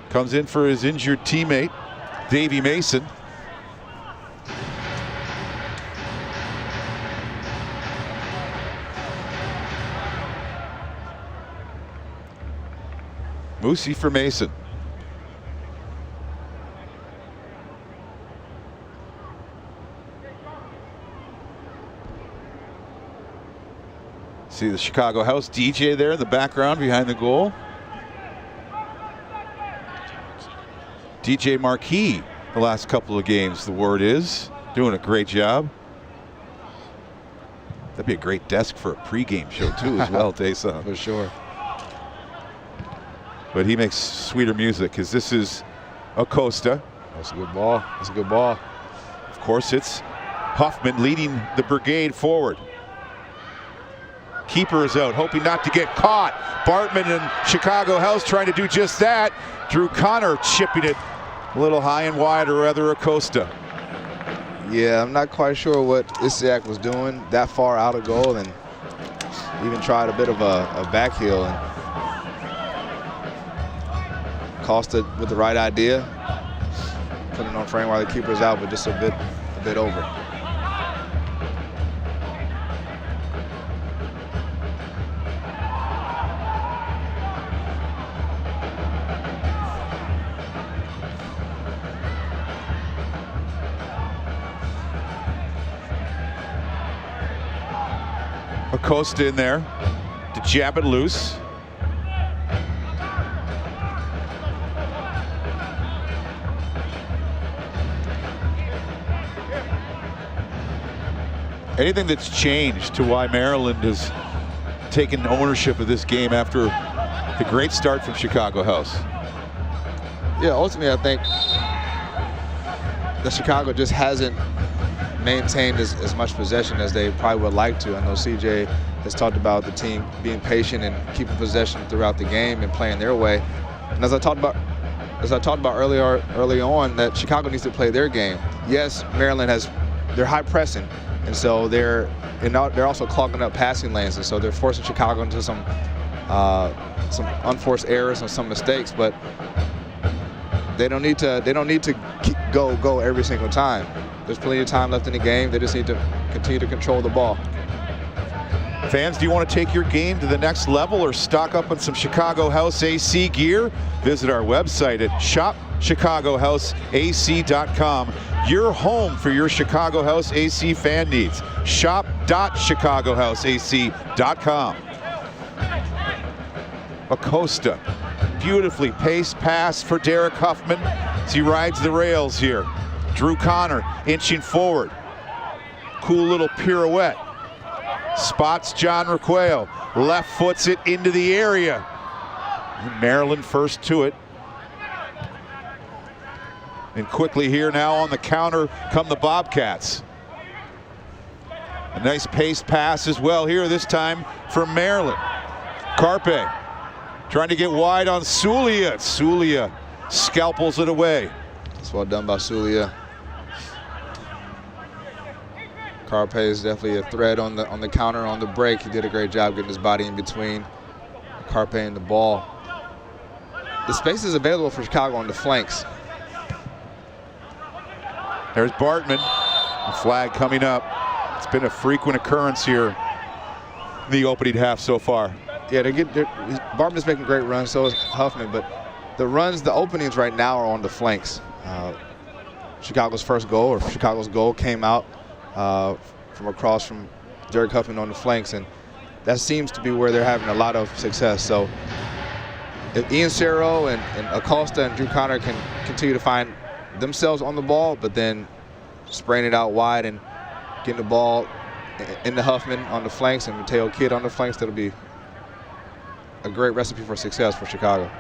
S2: comes in for his injured teammate, Davey Mason. Moosey for Mason. See the Chicago House DJ there in the background behind the goal. DJ Marquis the last couple of games, the word is. Doing a great job. That'd be a great desk for a pregame show too as well, Taysom.
S3: For sure.
S2: But he makes sweeter music because this is Acosta.
S3: That's a good ball. That's a good ball.
S2: Of course, it's Huffman leading the brigade forward. Keeper is out, hoping not to get caught. Bartman and Chicago House trying to do just that. Drew Connor chipping it a little high and wide, or rather Acosta.
S3: Yeah, I'm not quite sure what Isiak was doing that far out of goal, and even tried a bit of a back heel. And Costa with the right idea, putting it on frame while the keeper's out, but just a bit over.
S2: Acosta in there to jab it loose. Anything that's changed to why Maryland has taken ownership of this game after the great start from Chicago House?
S3: Yeah, ultimately I think that Chicago just hasn't maintained as much possession as they probably would like to. I know CJ has talked about the team being patient and keeping possession throughout the game and playing their way. And as I talked about early on, that Chicago needs to play their game. Yes, Maryland they're high pressing, and so they're also clogging up passing lanes, and so they're forcing Chicago into some unforced errors and some mistakes. But they don't need to go every single time. There's plenty of time left in the game. They just need to continue to control the ball.
S2: Fans, do you want to take your game to the next level or stock up on some Chicago House AC gear? Visit our website at shopchicagohouseac.com. Your home for your Chicago House AC fan needs. Shop.chicagohouseac.com. Acosta, beautifully paced pass for Derek Huffman as he rides the rails here. Drew Connor inching forward. Cool little pirouette. Spots John Requeo. Left foots it into the area. Maryland first to it. And quickly here now on the counter come the Bobcats. A nice paced pass as well here this time for Maryland. Carpe trying to get wide on Sulia. Sulia scalpels it away.
S3: It's well done by Sulia. Carpe is definitely a threat on the counter, on the break. He did a great job getting his body in between Carpe and the ball. The space is available for Chicago on the flanks.
S2: There's Bartman. The flag coming up. It's been a frequent occurrence here in the opening half so far.
S3: Yeah, Bartman's making great runs, so is Huffman, but the openings right now are on the flanks. Chicago's first goal, or Chicago's goal, came out from across from Derek Huffman on the flanks, and that seems to be where they're having a lot of success. So if Ian Cerro and Acosta and Drew Connor can continue to find themselves on the ball, but then spraying it out wide and getting the ball into Huffman on the flanks and Mateo Kidd on the flanks, that'll be a great recipe for success for Chicago.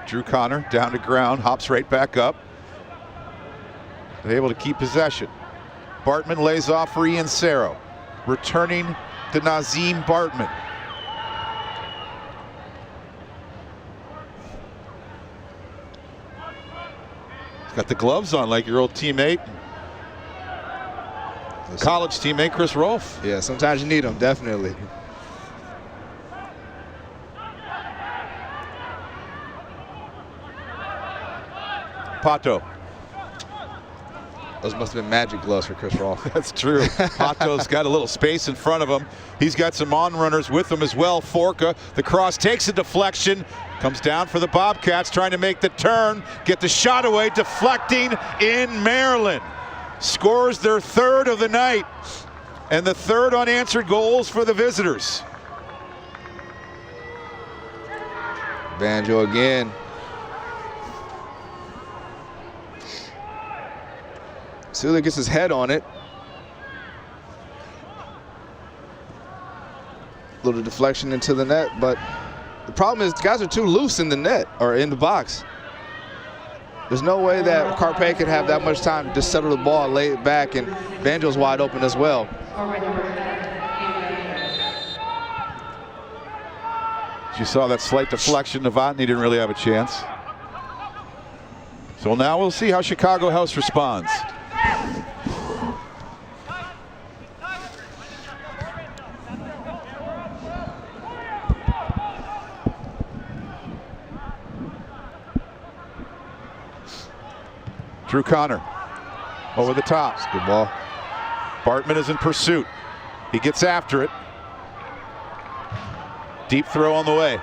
S2: Drew Connor down to ground, hops right back up. They're able to keep possession. Bartman lays off for Ian Cerro. Returning to Nazim Bartman. He's got the gloves on like your old teammate. College teammate Chris Rolfe.
S3: Yeah, sometimes you need them, definitely.
S2: Pato.
S3: Those must have been magic gloves for Chris Rolfe.
S2: That's true. Pato's got a little space in front of him. He's got some on-runners with him as well. Forca, the cross takes a deflection. Comes down for the Bobcats, trying to make the turn, get the shot away, deflecting in Maryland. Scores their 3rd of the night, and the 3rd unanswered goals for the visitors.
S3: Banjo again. Sula gets his head on it. A little deflection into the net, but the problem is the guys are too loose in the net or in the box. There's no way that Carpe could have that much time to just settle the ball, lay it back, and Banjo's wide open as well.
S2: You saw that slight deflection. Novotny didn't really have a chance. So now we'll see how Chicago House responds. Drew Connor over the top.
S3: Good ball.
S2: Bartman is in pursuit. He gets after it. Deep throw on the way.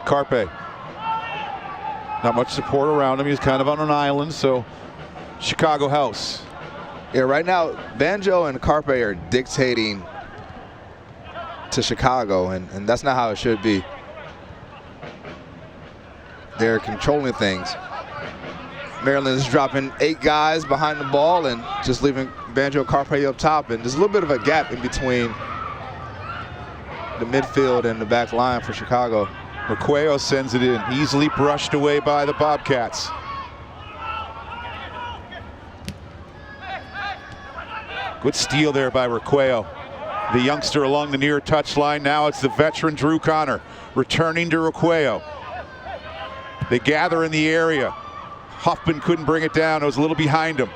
S2: Carpe. Not much support around him. He's kind of on an island, so Chicago House.
S3: Yeah, right now, Banjo and Carpe are dictating to Chicago, and that's not how it should be. They're controlling things. Maryland is dropping 8 guys behind the ball and just leaving Banjo Carpe up top, and there's a little bit of a gap in between the midfield and the back line for Chicago.
S2: Requeo sends it in, easily brushed away by the Bobcats. Good steal there by Requeo. The youngster along the near touchline. Now it's the veteran Drew Connor returning to Requeo. They gather in the area. Huffman couldn't bring it down. It was a little behind him.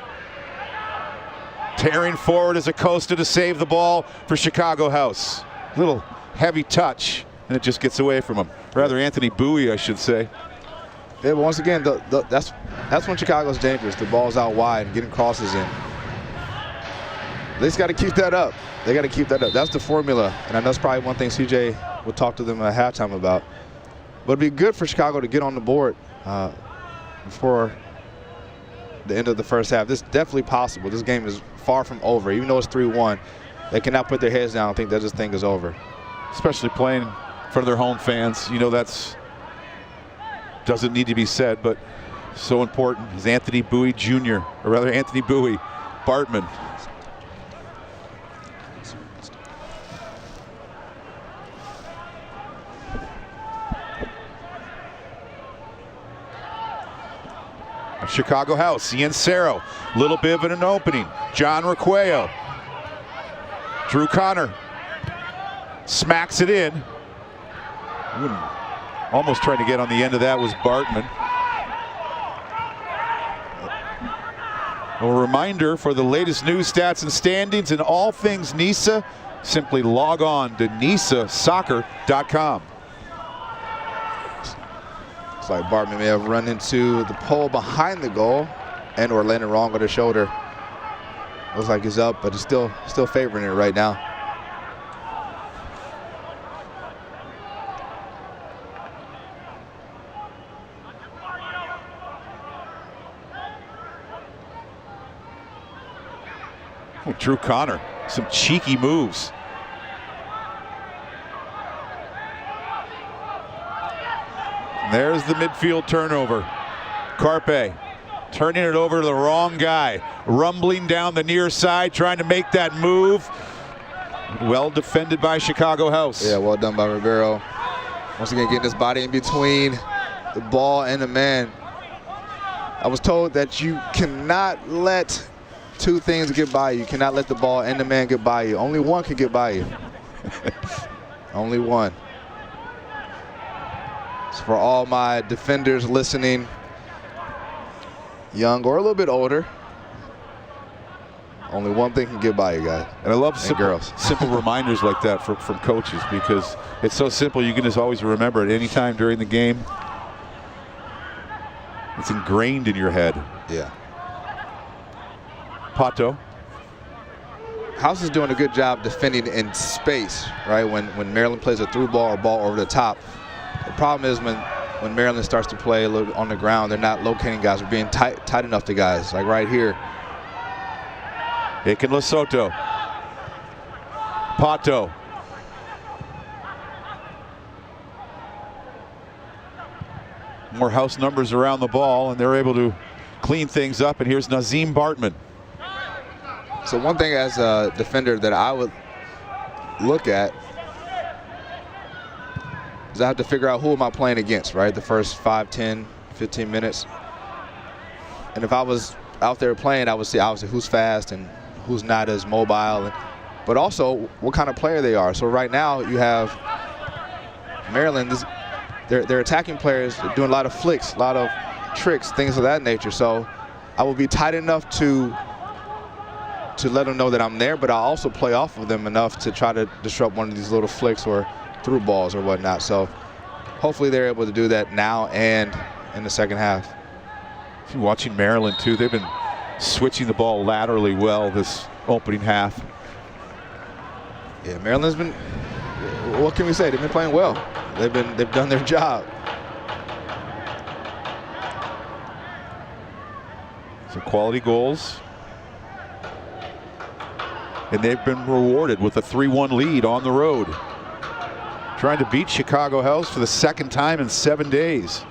S2: Tearing forward is Acosta to save the ball for Chicago House. Little heavy touch, and it just gets away from him. Rather Anthony Bowie, I should say.
S3: Yeah, but once again, that's when Chicago's dangerous. The ball's out wide and getting crosses in. They just got to keep that up. They got to keep that up. That's the formula, and I know that's probably one thing CJ would talk to them at halftime about. But it'd be good for Chicago to get on the board before the end of the first half. This is definitely possible. This game is far from over. Even though it's 3-1, they cannot put their heads down and think that this thing is over.
S2: Especially playing in front of their home fans. You know, that's doesn't need to be said, but so important is Anthony Bowie Jr., or rather Anthony Bowie, Bartman. Chicago House, Ian Cerro, little bit of an opening. John Requeo. Drew Connor smacks it in. Almost trying to get on the end of that was Bartman. A reminder for the latest news, stats, and standings and all things NISA, simply log on to nisasoccer.com.
S3: Looks like Bartman may have run into the pole behind the goal and or landed wrong with his shoulder. Looks like he's up, but he's still favoring it right now.
S2: Oh, Drew Connor, some cheeky moves. There's the midfield turnover. Carpe turning it over to the wrong guy. Rumbling down the near side, trying to make that move. Well defended by Chicago House.
S3: Yeah, well done by Ribeiro. Once again, getting his body in between the ball and the man. I was told that you cannot let two things get by you. You cannot let the ball and the man get by you. Only one can get by you. Only one. So for all my defenders listening, young or a little bit older Only one thing can get by you guys.
S2: And I love
S3: simple
S2: reminders like that from coaches, because it's so simple. You can just always remember it any time during the game. It's ingrained in your head.
S3: Yeah.
S2: Pato.
S3: House is doing a good job defending in space, right? When Maryland plays a through ball or ball over the top. The problem is when Maryland starts to play a little on the ground, they're not locating guys. They're being tight enough to guys. Like right here.
S2: Aiken Lesotho. Pato. More House numbers around the ball, and they're able to clean things up. And here's Nazim Bartman.
S3: So one thing as a defender that I would look at is I have to figure out who am I playing against, right? The first 5, 10, 15 minutes. And if I was out there playing, I would see obviously who's fast and who's not as mobile, but also what kind of player they are. So right now you have Maryland, they're attacking players, they're doing a lot of flicks, a lot of tricks, things of that nature. So I will be tight enough to let them know that I'm there, but I'll also play off of them enough to try to disrupt one of these little flicks or through balls or whatnot. So hopefully they're able to do that now and in the second half.
S2: If you're watching Maryland too, they've been switching the ball laterally well this opening half.
S3: Yeah, Maryland's been, what can we say? They've been playing well. They've done their job.
S2: So quality goals. And they've been rewarded with a 3-1 lead on the road. Trying to beat Chicago House for the second time in 7 days.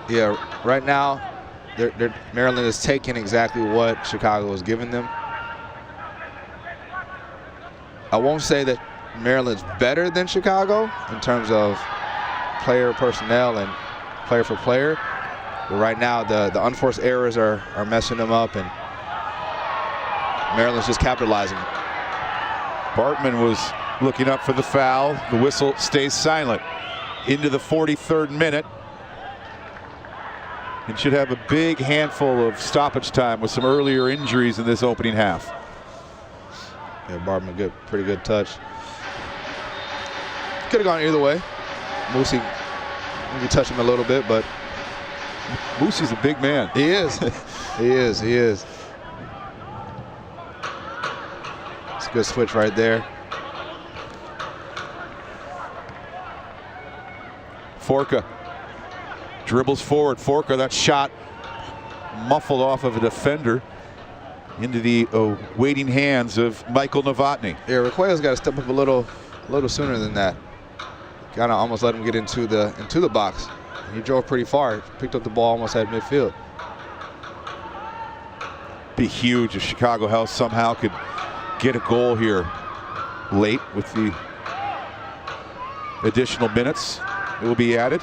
S3: Yeah, right now, Maryland is taking exactly what Chicago has given them. I won't say that Maryland's better than Chicago in terms of player personnel and player for player. But right now, the unforced errors are messing them up, and Maryland's just capitalizing.
S2: Bartman was looking up for the foul. The whistle stays silent. Into the 43rd minute. And should have a big handful of stoppage time with some earlier injuries in this opening half.
S3: Yeah, Bartman, pretty good touch. Could have gone either way. Moosey, maybe touch him a little bit, but
S2: Moosey's a big man.
S3: He is. He is. It's a good switch right there.
S2: Forka dribbles forward. Forka, that shot muffled off of a defender into the waiting hands of Michael Novotny.
S3: Yeah, Requea's got to step up a little sooner than that. Kind of almost let him get into the box. He drove pretty far. Picked up the ball almost at midfield.
S2: Be huge if Chicago House somehow could get a goal here late with the additional minutes. It will be added.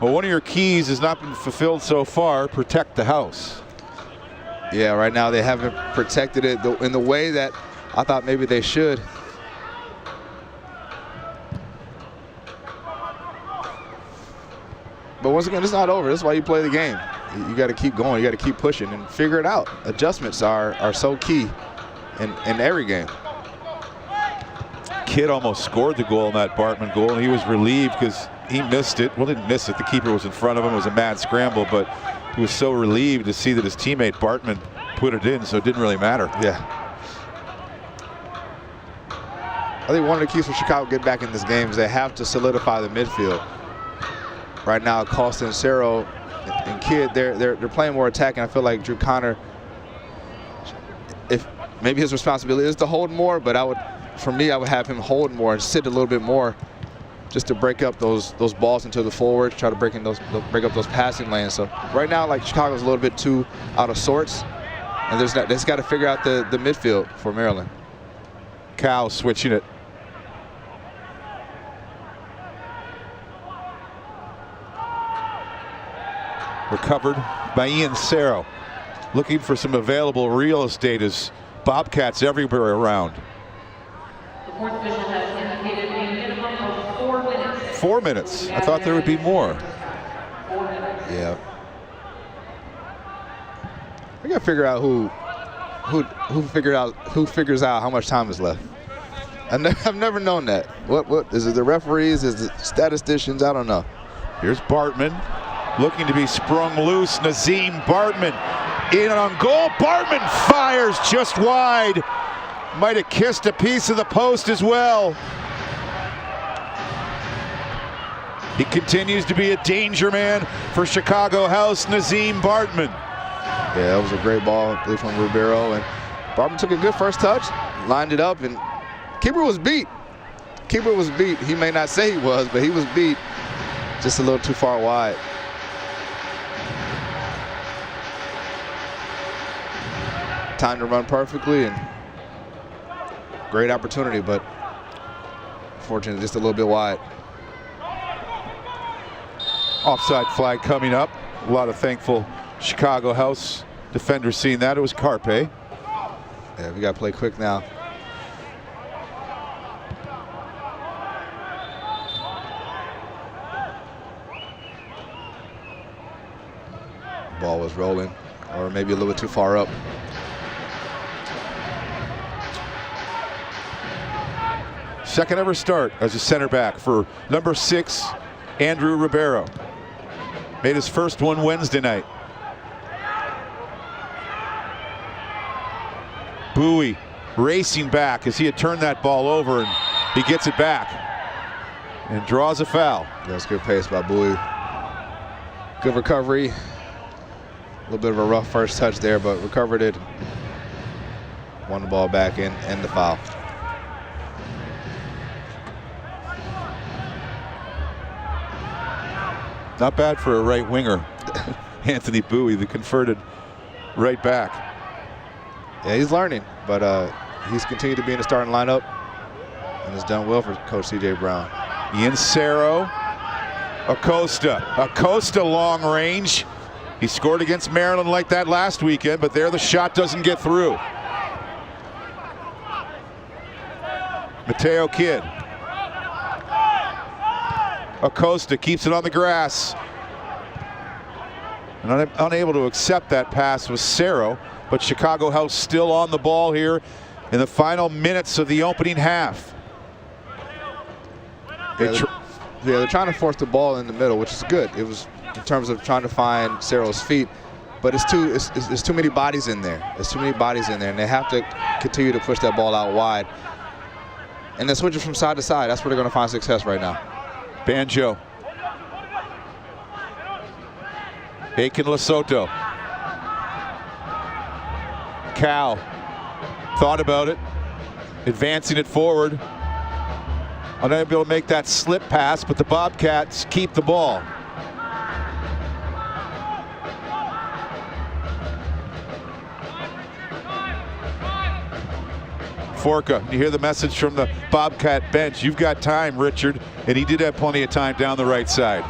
S2: Well, one of your keys has not been fulfilled so far. Protect the house.
S3: Yeah, right now they haven't protected it in the way that I thought maybe they should. But once again, it's not over. That's why you play the game. You got to keep going. You got to keep pushing and figure it out. Adjustments are so key in every game.
S2: Kidd almost scored the goal in that Bartman goal, and he was relieved because he missed it. Well, didn't miss it. The keeper was in front of him. It was a mad scramble, but he was so relieved to see that his teammate Bartman put it in, so it didn't really matter.
S3: Yeah. I think one of the keys for Chicago to get back in this game is they have to solidify the midfield. Right now, Costa and Cerro and Kidd, they're playing more attacking. I feel like Drew Connor, if maybe his responsibility is to hold more, but I would have him hold more and sit a little bit more, just to break up those balls into the forward, try to break up those passing lanes. So right now, like, Chicago's a little bit too out of sorts, and they just got to figure out the midfield for Maryland.
S2: Cow switching it. Recovered by Ian Cerro. Looking for some available real estate as Bobcats everywhere around.
S9: The fourth official has indicated a minimum of 4 minutes.
S2: 4 minutes. I thought there would be more.
S3: Yeah. We gotta figure out who figures out how much time is left. I've never known that. What is it? The referees? Is it statisticians? I don't know.
S2: Here's Bartman looking to be sprung loose. Nazim Bartman in on goal. Bartman fires just wide. Might have kissed a piece of the post as well. He continues to be a danger man for Chicago House, Nazim Bartman.
S3: Yeah, that was a great ball from Ribeiro, and Bartman took a good first touch, lined it up, and keeper was beat. Keeper was beat. He may not say he was, but he was beat just a little too far wide. Time to run perfectly, and great opportunity, but unfortunately just a little bit wide.
S2: Offside flag coming up. A lot of thankful Chicago House defenders seeing that. It was Carpe.
S3: Yeah, we got to play quick now. Ball was rolling, or maybe a little bit too far up.
S2: Second ever start as a center back for number 6, Andrew Ribeiro. Made his first one Wednesday night. Bowie racing back as he had turned that ball over, and he gets it back and draws a foul.
S3: That's good pace by Bowie. Good recovery. A little bit of a rough first touch there, but recovered it. Won the ball back in and the foul.
S2: Not bad for a right winger. Anthony Bowie, the converted right back.
S3: Yeah, he's learning, but he's continued to be in the starting lineup and has done well for Coach C.J. Brown.
S2: Ian Cerro, Acosta long range. He scored against Maryland like that last weekend, but there the shot doesn't get through. Mateo Kidd. Acosta keeps it on the grass. And unable to accept that pass was Cerro, but Chicago House still on the ball here in the final minutes of the opening half.
S3: They're trying to force the ball in the middle, which is good. It was in terms of trying to find Cerro's feet, but it's too many bodies in there. There's too many bodies in there, and they have to continue to push that ball out wide. And then switch it from side to side. That's where they're going to find success right now.
S2: Banjo. Aiken Lesotho. Cal thought about it, advancing it forward. Unable to make that slip pass, but the Bobcats keep the ball. Forca, you hear the message from the Bobcat bench. You've got time, Richard. And he did have plenty of time down the right side.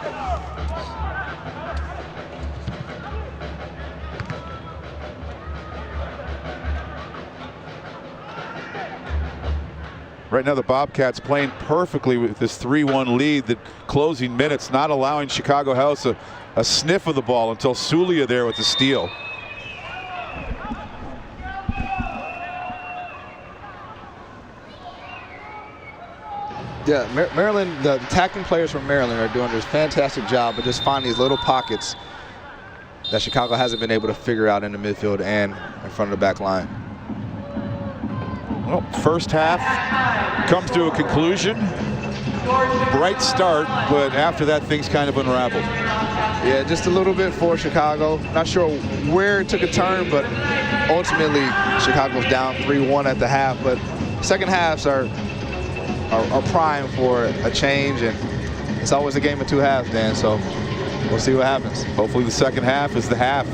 S2: Right now the Bobcats playing perfectly with this 3-1 lead. The closing minutes not allowing Chicago House a sniff of the ball until Sulia there with the steal.
S3: Yeah, Maryland, the attacking players from Maryland are doing this fantastic job of just finding these little pockets that Chicago hasn't been able to figure out in the midfield and in front of the back line.
S2: Well, first half comes to a conclusion. Bright start, but after that things kind of unraveled.
S3: Yeah, just a little bit for Chicago. Not sure where it took a turn, but ultimately Chicago's down 3-1 at the half. But second halves are prime for a change, and it's always a game of two halves, Dan, so we'll see what happens.
S2: Hopefully the second half is the half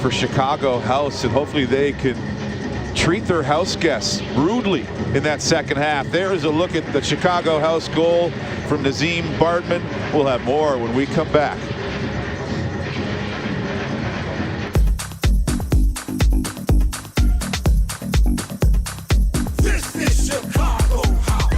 S2: for Chicago House, and hopefully they can treat their house guests rudely in that second half. There is a look at the Chicago House goal from Nazim Bartman. We'll have more when we come back.
S1: This is Chicago House.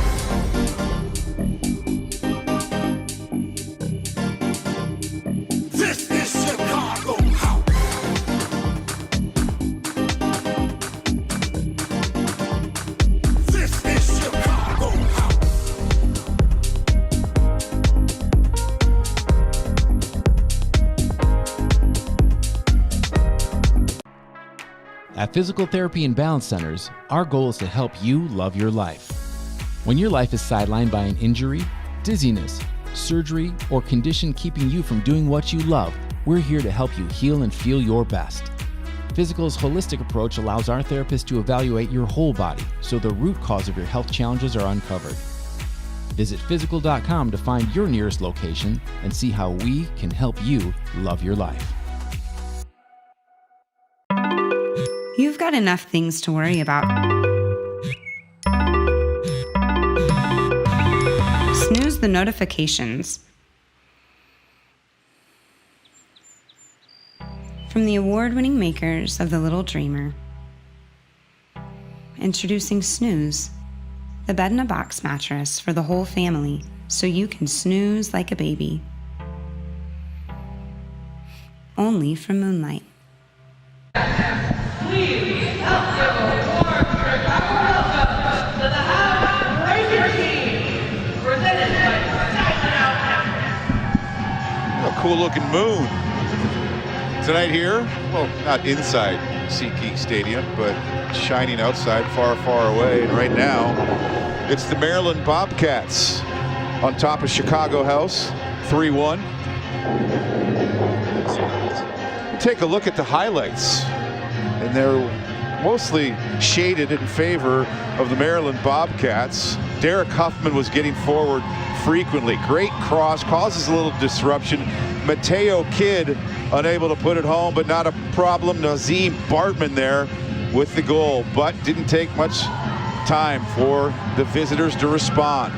S4: At Physical Therapy and Balance Centers, our goal is to help you love your life. When your life is sidelined by an injury, dizziness, surgery, or condition keeping you from doing what you love, we're here to help you heal and feel your best. Physical's holistic approach allows our therapists to evaluate your whole body so the root cause of your health challenges are uncovered. Visit physical.com to find your nearest location and see how we can help you love your life.
S10: You've got enough things to worry about. Snooze the notifications. From the award-winning makers of The Little Dreamer. Introducing Snooze, the bed-in-a-box mattress for the whole family so you can snooze like a baby. Only from Moonlight.
S9: Please help give a warm Chicago welcome to the House Ranger Team, presented by
S2: A cool looking moon tonight here. Well, not inside SeatGeek Stadium, but shining outside far, far away. And right now, it's the Maryland Bobcats on top of Chicago House, 3-1. Take a look at the highlights, and they're mostly shaded in favor of the Maryland Bobcats. Derek Huffman was getting forward frequently. Great cross, causes a little disruption. Mateo Kidd unable to put it home, but not a problem. Nazim Bartman there with the goal, but didn't take much time for the visitors to respond.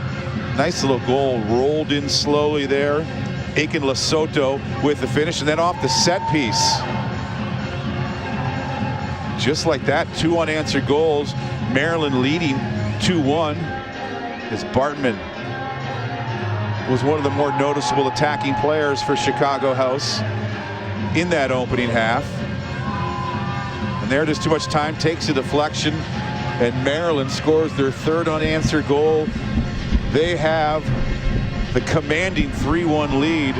S2: Nice little goal, rolled in slowly there. Aiken Lesotho with the finish, and then off the set piece. Just like that, 2 unanswered goals. Maryland leading 2-1 as Bartman was one of the more noticeable attacking players for Chicago House in that opening half. And there, just too much time, takes a deflection, and Maryland scores their 3rd unanswered goal. They have the commanding 3-1 lead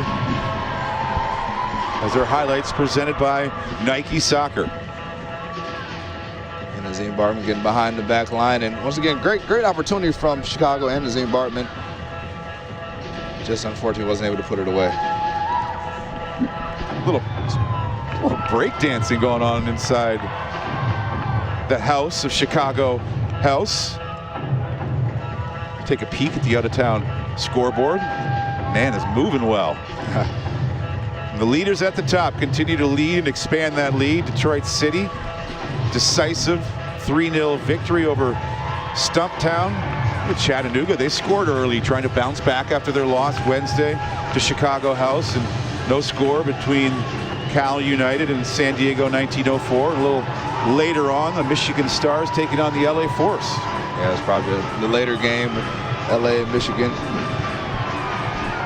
S2: as their highlights presented by Nike Soccer.
S3: And Nazim Bartman getting behind the back line, and once again, great opportunity from Chicago and Nazim Bartman. Just unfortunately wasn't able to put it away.
S2: A little break dancing going on inside the house of Chicago House. Take a peek at the out-of-town scoreboard. Man is moving well. The leaders at the top continue to lead and expand that lead. Detroit City, decisive 3-0 victory over Stumptown. With Chattanooga, they scored early, trying to bounce back after their loss Wednesday to Chicago House, and no score between Cal United and San Diego 1904. A little later on, the Michigan Stars taking on the LA Force.
S3: Yeah, it's probably the later game, LA and Michigan.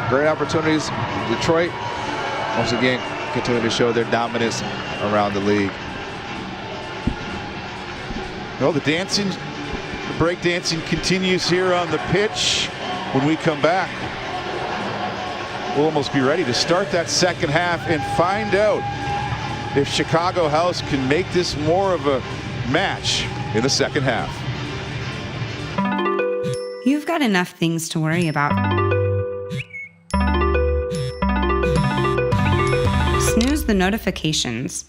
S3: Great opportunities. Detroit, once again, continue to show their dominance around the league.
S2: Well, the dancing, the break dancing continues here on the pitch. When we come back, we'll almost be ready to start that second half and find out if Chicago House can make this more of a match in the second half.
S10: You've got enough things to worry about. Snooze the notifications.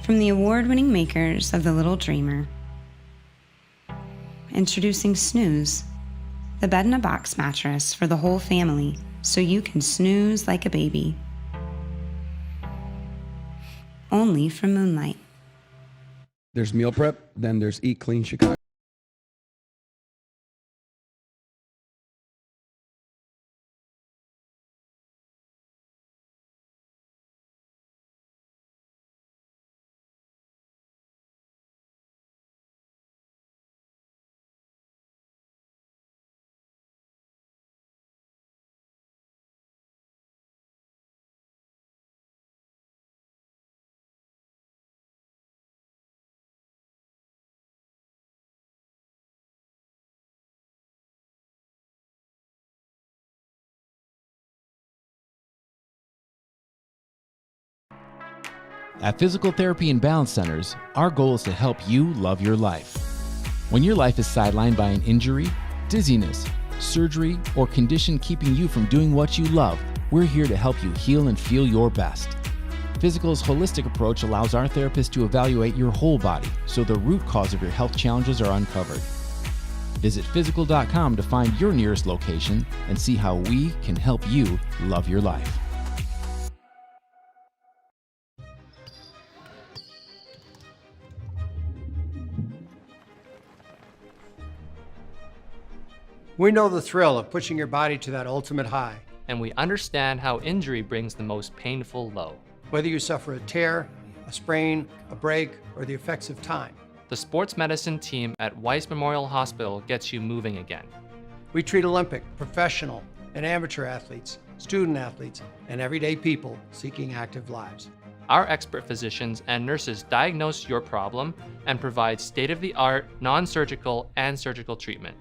S10: From the award-winning makers of The Little Dreamer. Introducing Snooze, the bed-in-a-box mattress for the whole family so you can snooze like a baby. Only from Moonlight.
S5: There's meal prep, then there's Eat Clean Chicago.
S4: At Physical Therapy and Balance Centers, our goal is to help you love your life. When your life is sidelined by an injury, dizziness, surgery, or condition keeping you from doing what you love, we're here to help you heal and feel your best. Physical's holistic approach allows our therapists to evaluate your whole body so the root cause of your health challenges are uncovered. Visit physical.com to find your nearest location and see how we can help you love your life.
S6: We know the thrill of pushing your body to that ultimate high.
S7: And we understand how injury brings the most painful low.
S6: Whether you suffer a tear, a sprain, a break, or the effects of time.
S7: The sports medicine team at Weiss Memorial Hospital gets you moving again.
S6: We treat Olympic, professional, and amateur athletes, student athletes, and everyday people seeking active lives.
S7: Our expert physicians and nurses diagnose your problem and provide state-of-the-art, non-surgical, and surgical treatment.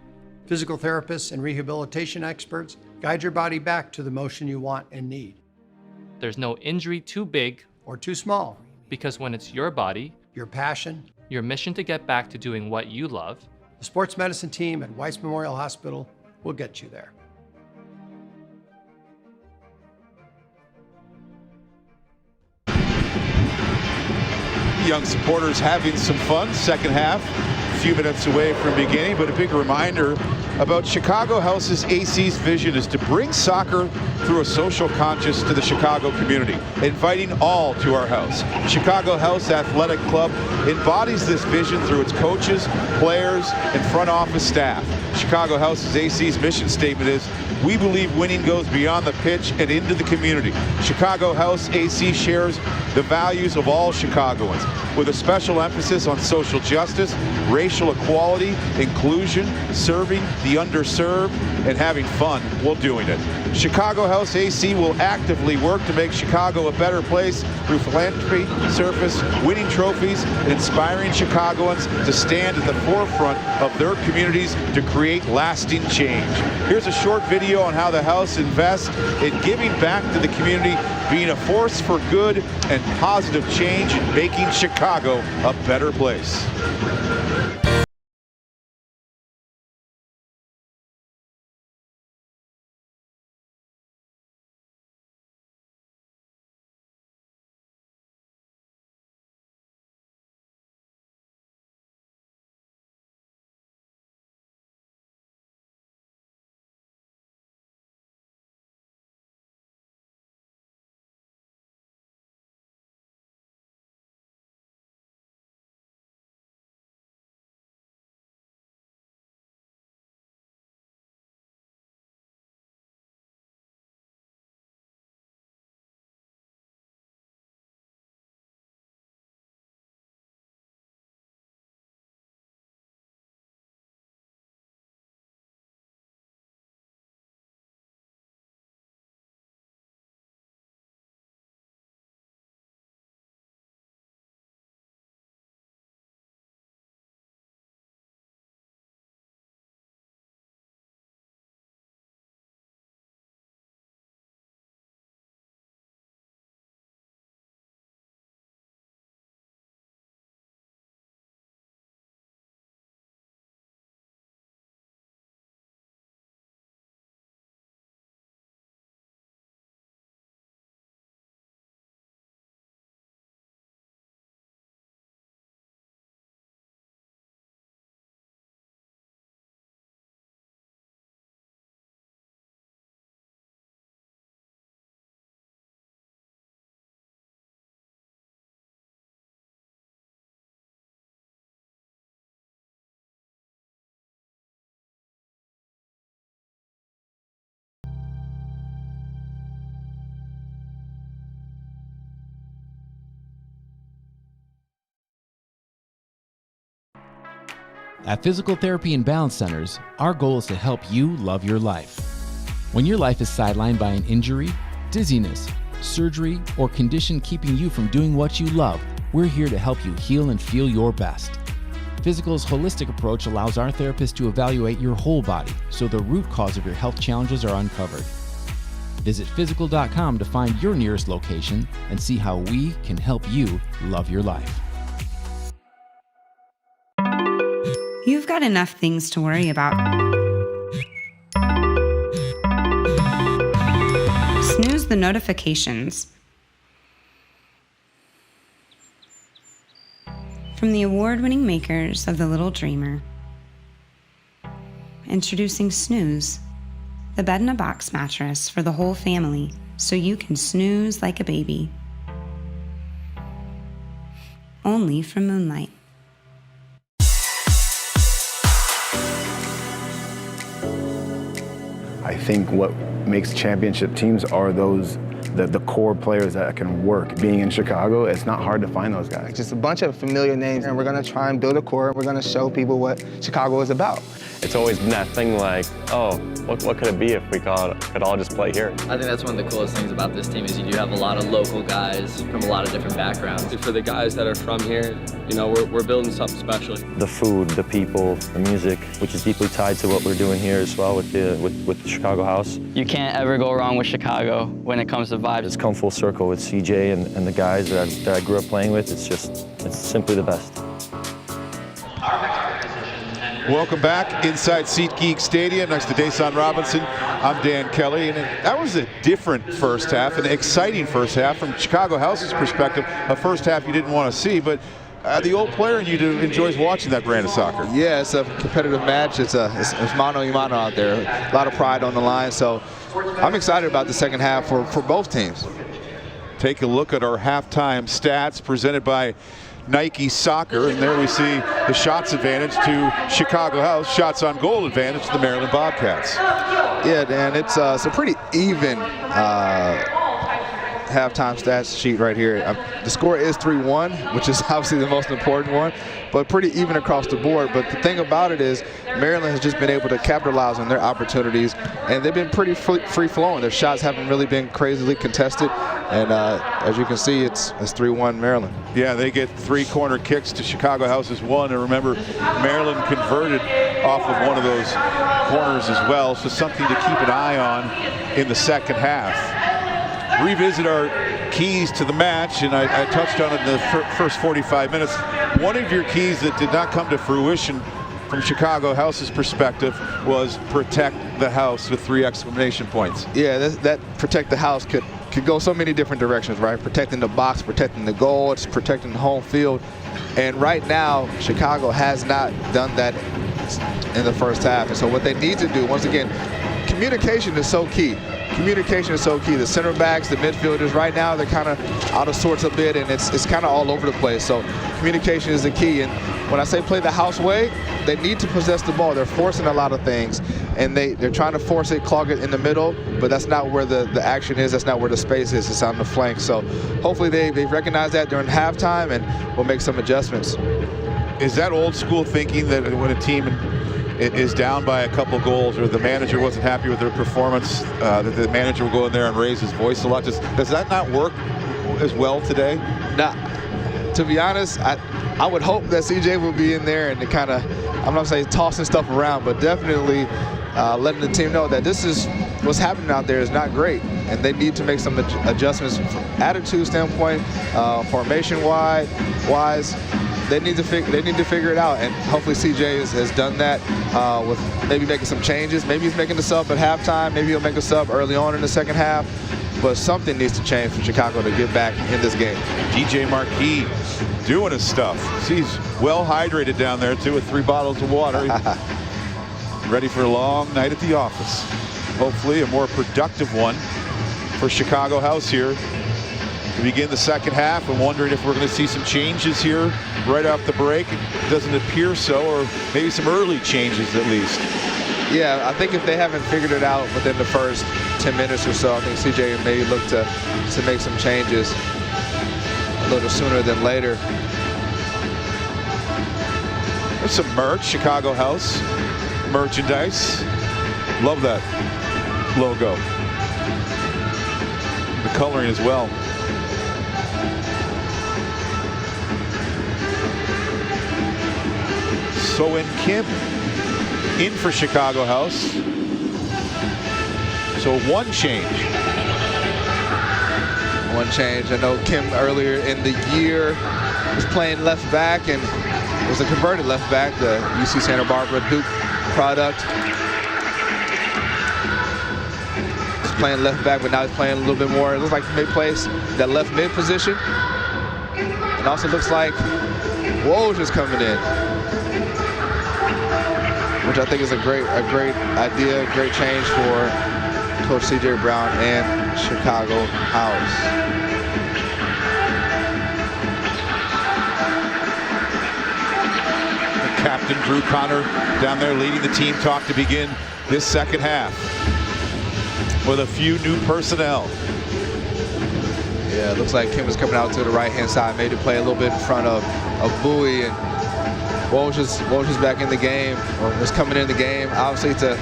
S6: Physical therapists and rehabilitation experts guide your body back to the motion you want and need.
S7: There's no injury too big
S6: or too small.
S7: Because when it's your body,
S6: your passion,
S7: your mission to get back to doing what you love,
S6: the sports medicine team at Weiss Memorial Hospital will get you there.
S2: Young supporters having some fun. Second half, a few minutes away from beginning, but a big reminder about Chicago House's AC's vision is to bring soccer through a social conscience to the Chicago community, inviting all to our house. Chicago House Athletic Club embodies this vision through its coaches, players, and front office staff. Chicago House's AC's mission statement is, "We believe winning goes beyond the pitch and into the community." Chicago House AC shares the values of all Chicagoans, with a special emphasis on social justice, racial equality, inclusion, serving the underserved, and having fun while doing it. Chicago House AC will actively work to make Chicago a better place through philanthropy, service, winning trophies, and inspiring Chicagoans to stand at the forefront of their communities to create lasting change. Here's a short video on how the House invests in giving back to the community, being a force for good and positive change, and making Chicago a better place.
S4: At Physical Therapy and Balance Centers, our goal is to help you love your life. When your life is sidelined by an injury, dizziness, surgery, or condition keeping you from doing what you love, we're here to help you heal and feel your best. Physical's holistic approach allows our therapists to evaluate your whole body so the root cause of your health challenges are uncovered. Visit physical.com to find your nearest location and see how we can help you love your life.
S10: You've got enough things to worry about. Snooze the notifications. From the award-winning makers of The Little Dreamer. Introducing Snooze, the bed-in-a-box mattress for the whole family, so you can snooze like a baby. Only from Moonlight.
S11: I think what makes championship teams are those the core players that can work. Being in Chicago, it's not hard to find those guys.
S12: Just a bunch of familiar names, and we're going to try and build a core. We're going to show people what Chicago is about.
S13: It's always been that thing like, oh, what could it be if we could all just play here?
S14: I think that's one of the coolest things about this team is you do have a lot of local guys from a lot of different backgrounds.
S15: For the guys that are from here, you know, we're building something special.
S13: The food, the people, the music, which is deeply tied to what we're doing here as well with the Chicago House.
S14: You can't ever go wrong with Chicago when it comes to vibes.
S13: It's come full circle with CJ and the guys that I grew up playing with. It's simply the best.
S2: Welcome back inside SeatGeek Stadium next to Dason Robinson. I'm Dan Kelly, and that was a different first half, an exciting first half from Chicago House's perspective. A first half you didn't want to see, but the old player in you enjoys watching that brand of soccer.
S3: Yeah, it's a competitive match. It's mano y mano out there. A lot of pride on the line, so I'm excited about the second half for both teams.
S2: Take a look at our halftime stats presented by Nike Soccer, and there we see the shots advantage to Chicago House, shots on goal advantage to the Maryland Bobcats.
S3: Yeah, Dan, it's a pretty even halftime stats sheet right here. The score is 3-1, which is obviously the most important one, but pretty even across the board. But the thing about it is Maryland has just been able to capitalize on their opportunities, and they've been pretty free-flowing. Their shots haven't really been crazily contested, and as you can see, it's 3-1 Maryland.
S2: Yeah, they get 3 corner kicks to Chicago House's 1, and remember, Maryland converted off of one of those corners as well, so something to keep an eye on in the second half. Revisit our keys to the match, and I touched on it in the first 45 minutes. One of your keys that did not come to fruition from Chicago House's perspective was protect the house with 3 exclamation points.
S3: Yeah, that protect the house could go so many different directions, right? Protecting the box, protecting the goal, it's protecting the home field. And right now, Chicago has not done that in the first half. And so what they need to do, once again, communication is so key. Communication is so key. The center backs, the midfielders, right now they're kind of out of sorts a bit, and it's kind of all over the place. So communication is the key. And when I say play the house way, they need to possess the ball. They're forcing a lot of things, and they're trying to force it, clog it in the middle, but that's not where the action is. That's not where the space is. It's on the flank. So hopefully they've recognized that during halftime, and we'll make some adjustments.
S2: Is that old school thinking that when a team is down by a couple goals, or the manager wasn't happy with their performance, that the manager will go in there and raise his voice a lot? Does that not work as well today?
S3: Nah, to be honest, I would hope that CJ will be in there and to kind of, I'm not saying tossing stuff around, but definitely letting the team know that this is what's happening out there is not great, and they need to make some adjustments from attitude standpoint, formation wise. They need to figure it out, and hopefully CJ has done that with maybe making some changes. Maybe he's making a sub at halftime. Maybe he'll make a sub early on in the second half. But something needs to change for Chicago to get back in this game.
S2: DJ Marquis doing his stuff. He's well hydrated down there too, with 3 bottles of water. Ready for a long night at the office. Hopefully a more productive one for Chicago House here to begin the second half. I'm wondering if we're going to see some changes here right off the break. It doesn't appear so, or maybe some early changes at least.
S3: Yeah, I think if they haven't figured it out within the first 10 minutes or so, I think CJ may look to make some changes a little sooner than later.
S2: There's some merch, Chicago House merchandise. Love that logo. The coloring as well. So-In Kim in for Chicago House. So 1 change.
S3: one change. I know Kim earlier in the year was playing left back and was a converted left back, the UC Santa Barbara Duke product. He's playing left back, but now he's playing a little bit more. It looks like he may play that left mid position. And also looks like Woj is coming in, which I think is a great idea, great change for Coach C.J. Brown and Chicago House.
S2: Captain Drew Connor down there leading the team talk to begin this second half with a few new personnel.
S3: Yeah, it looks like Kim is coming out to the right-hand side, made it play a little bit in front of Bowie, and Woj is back in the game, or is coming in the game, obviously to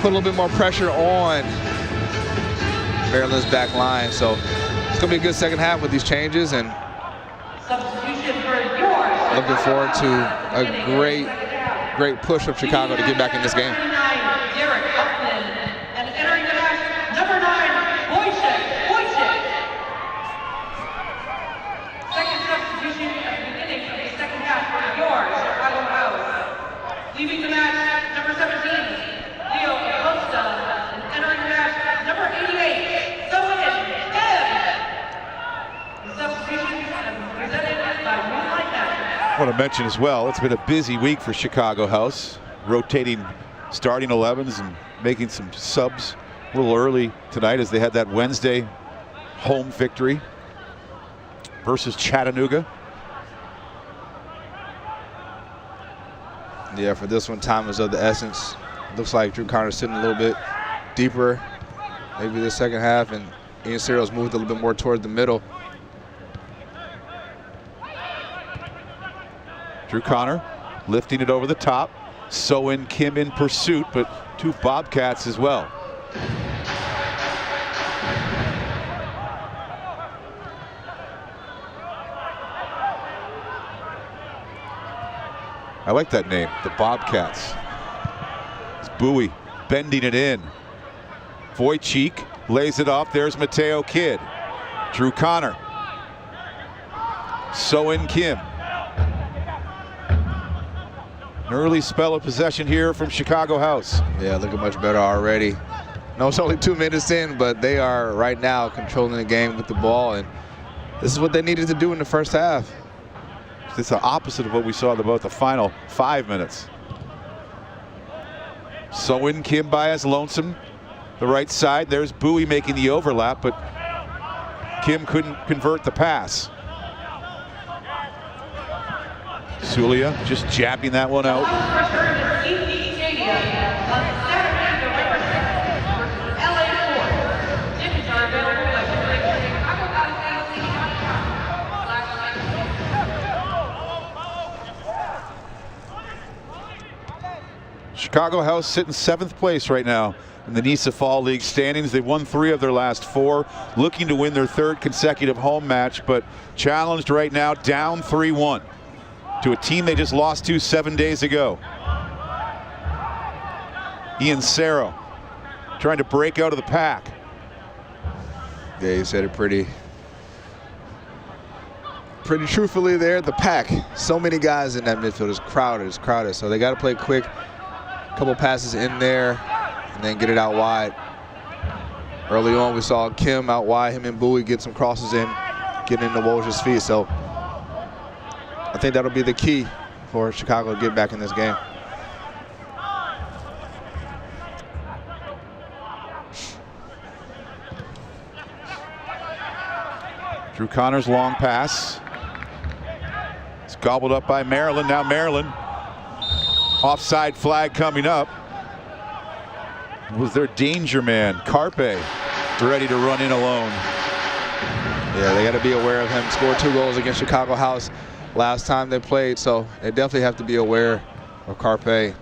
S3: put a little bit more pressure on Maryland's back line. So it's going to be a good second half with these changes, and looking forward to a great push from Chicago to get back in this game.
S9: Second substitution at the beginning of the second half for your Chicago House. Leaving the match, number 17, Leo Costa, and entering the match, number 88, Sohan Kim. The substitutions are presented by Moonlight Magic.
S2: I want to mention as well, it's been a busy week for Chicago House, rotating starting 11s and making some subs a little early tonight as they had that Wednesday home victory versus Chattanooga.
S3: Yeah, for this one, time is of the essence. Looks like Drew Connor's sitting a little bit deeper, maybe the second half, and Ian Cyril's moved a little bit more toward the middle.
S2: Drew Connor lifting it over the top. So-In Kim in pursuit, but two Bobcats as well. I like that name, the Bobcats. It's Bowie bending it in. Wojcik lays it off. There's Mateo Kidd. Drew Connor. So-In Kim. An early spell of possession here from Chicago House.
S3: Yeah, looking much better already. No, it's only 2 minutes in, but they are right now controlling the game with the ball, and this is what they needed to do in the first half.
S2: It's the opposite of what we saw in about the final 5 minutes. So-In Kim by his lonesome. The right side, there's Bowie making the overlap, but Kim couldn't convert the pass. Sulia just jabbing that one out. Chicago House sitting 7th place right now in the NISA Fall League standings. They've won 3 of their last 4, looking to win their 3rd consecutive home match, but challenged right now, down 3-1 to a team they just lost to 7 days ago. Ian Cerro trying to break out of the pack.
S3: Yeah, he said it pretty truthfully there. The pack, so many guys in that midfield, is crowded. So they got to play quick, couple passes in there, and then get it out wide. Early on, we saw Kim out wide, him and Bowie get some crosses in, getting into Woj's feet. So I think that'll be the key for Chicago to get back in this game.
S2: Drew Connor's long pass. It's gobbled up by Maryland. Now Maryland. Offside flag coming up. Was their danger man, Carpe, ready to run in alone.
S3: Yeah, they got to be aware of him. Scored 2 goals against Chicago House last time they played, so they definitely have to be aware of Carpe.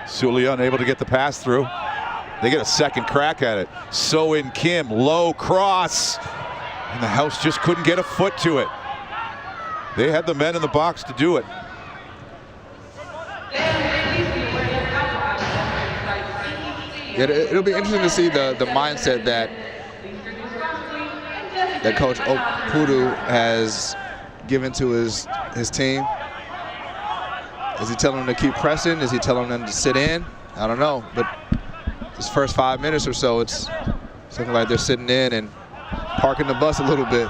S2: Sulia unable to get the pass through. They get a second crack at it. So-In Kim, low cross. And the House just couldn't get a foot to it. They had the men in the box to do it.
S3: It'll be interesting to see the mindset that Coach Okudu has given to his team. Is he telling them to keep pressing? Is he telling them to sit in? I don't know. But this first 5 minutes or so, it's looking like they're sitting in and parking the bus a little bit.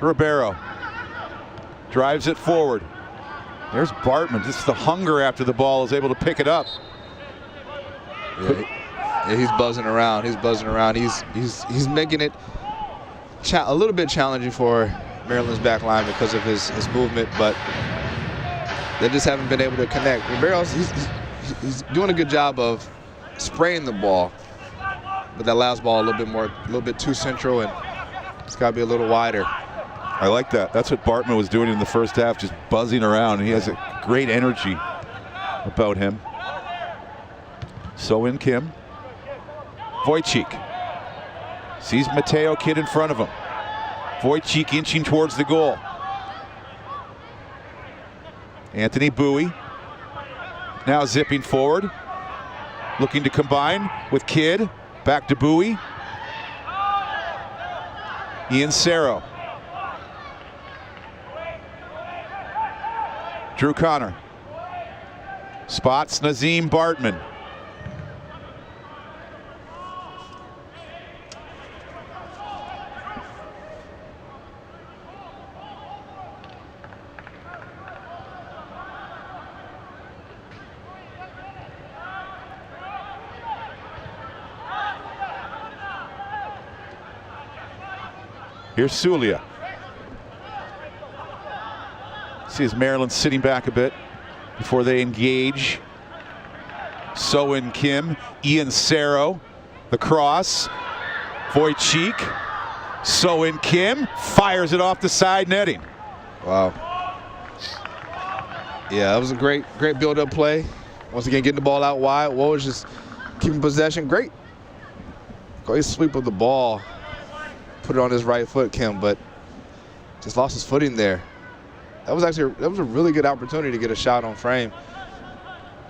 S2: Ribeiro drives it forward. There's Bartman. Just the hunger after the ball is able to pick it up.
S3: Yeah, he's buzzing around. He's buzzing around. He's making it a little bit challenging for Maryland's back line because of his movement, but they just haven't been able to connect. Ribeiro's he's doing a good job of spraying the ball, but that last ball a little bit too central, and it's got to be a little wider.
S2: I like that. That's what Bartman was doing in the first half, just buzzing around. And he has a great energy about him. So in Kim. Wojcik sees Mateo Kid in front of him. Wojcik inching towards the goal. Anthony Bowie now zipping forward, looking to combine with Kidd. Back to Bowie. Ian Cerro. Drew Connor spots Nazim Bartman. Here's Sulia. See as Maryland sitting back a bit before they engage. So in Kim, Ian Cerro, the cross. Wojcik, So in Kim fires it off the side netting.
S3: Wow. Yeah, that was a great build-up play. Once again, getting the ball out wide. Woj just keeping possession. Great sweep of the ball. Put it on his right foot, Kim, but just lost his footing there. That was a really good opportunity to get a shot on frame.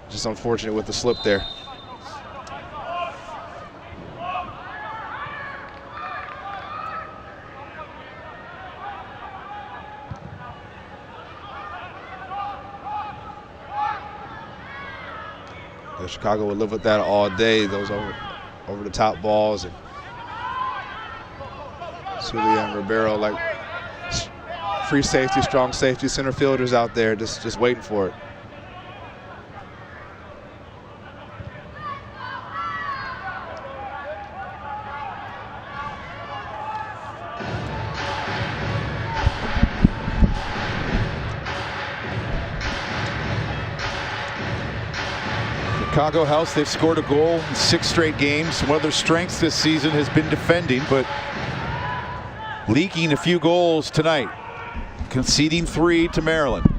S3: Just unfortunate with the slip there. Chicago would live with that all day. Those over the top balls, and Sulia and Ribeiro, like free safety, strong safety, center fielders out there just waiting for it.
S2: Chicago House, they've scored a goal in 6 straight games. One of their strengths this season has been defending, but leaking a few goals tonight, conceding 3 to Maryland.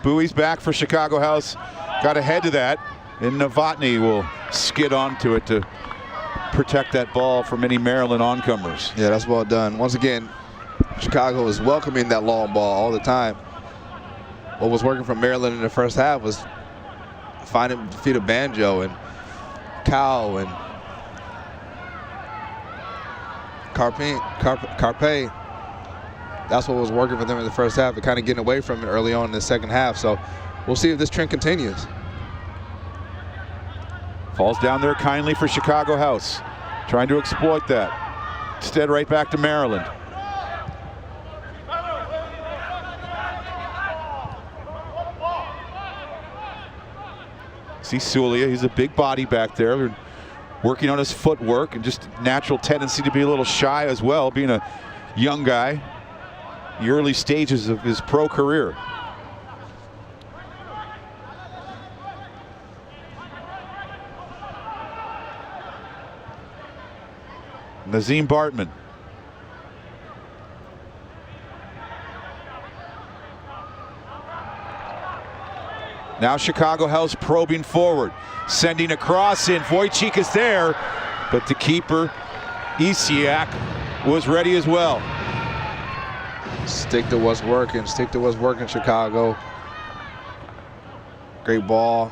S2: Bowie's back for Chicago House. Got ahead of that, and Novotny will skid onto it to protect that ball from any Maryland oncomers.
S3: Yeah, that's well done. Once again, Chicago is welcoming that long ball all the time. What was working for Maryland in the first half was finding the feet of Banjo and Cow and Carpe. That's what was working for them in the first half, but kind of getting away from it early on in the second half. So we'll see if this trend continues.
S2: Falls down there kindly for Chicago House, trying to exploit that. Instead, right back to Maryland. See Sulia, he's a big body back there. They're working on his footwork and just natural tendency to be a little shy as well, being a young guy, the early stages of his pro career. Nazim Bartman. Now Chicago House probing forward, sending a cross in. Wojcik is there, but the keeper, Isiak, was ready as well.
S3: Stick to what's working. Stick to what's working, Chicago. Great ball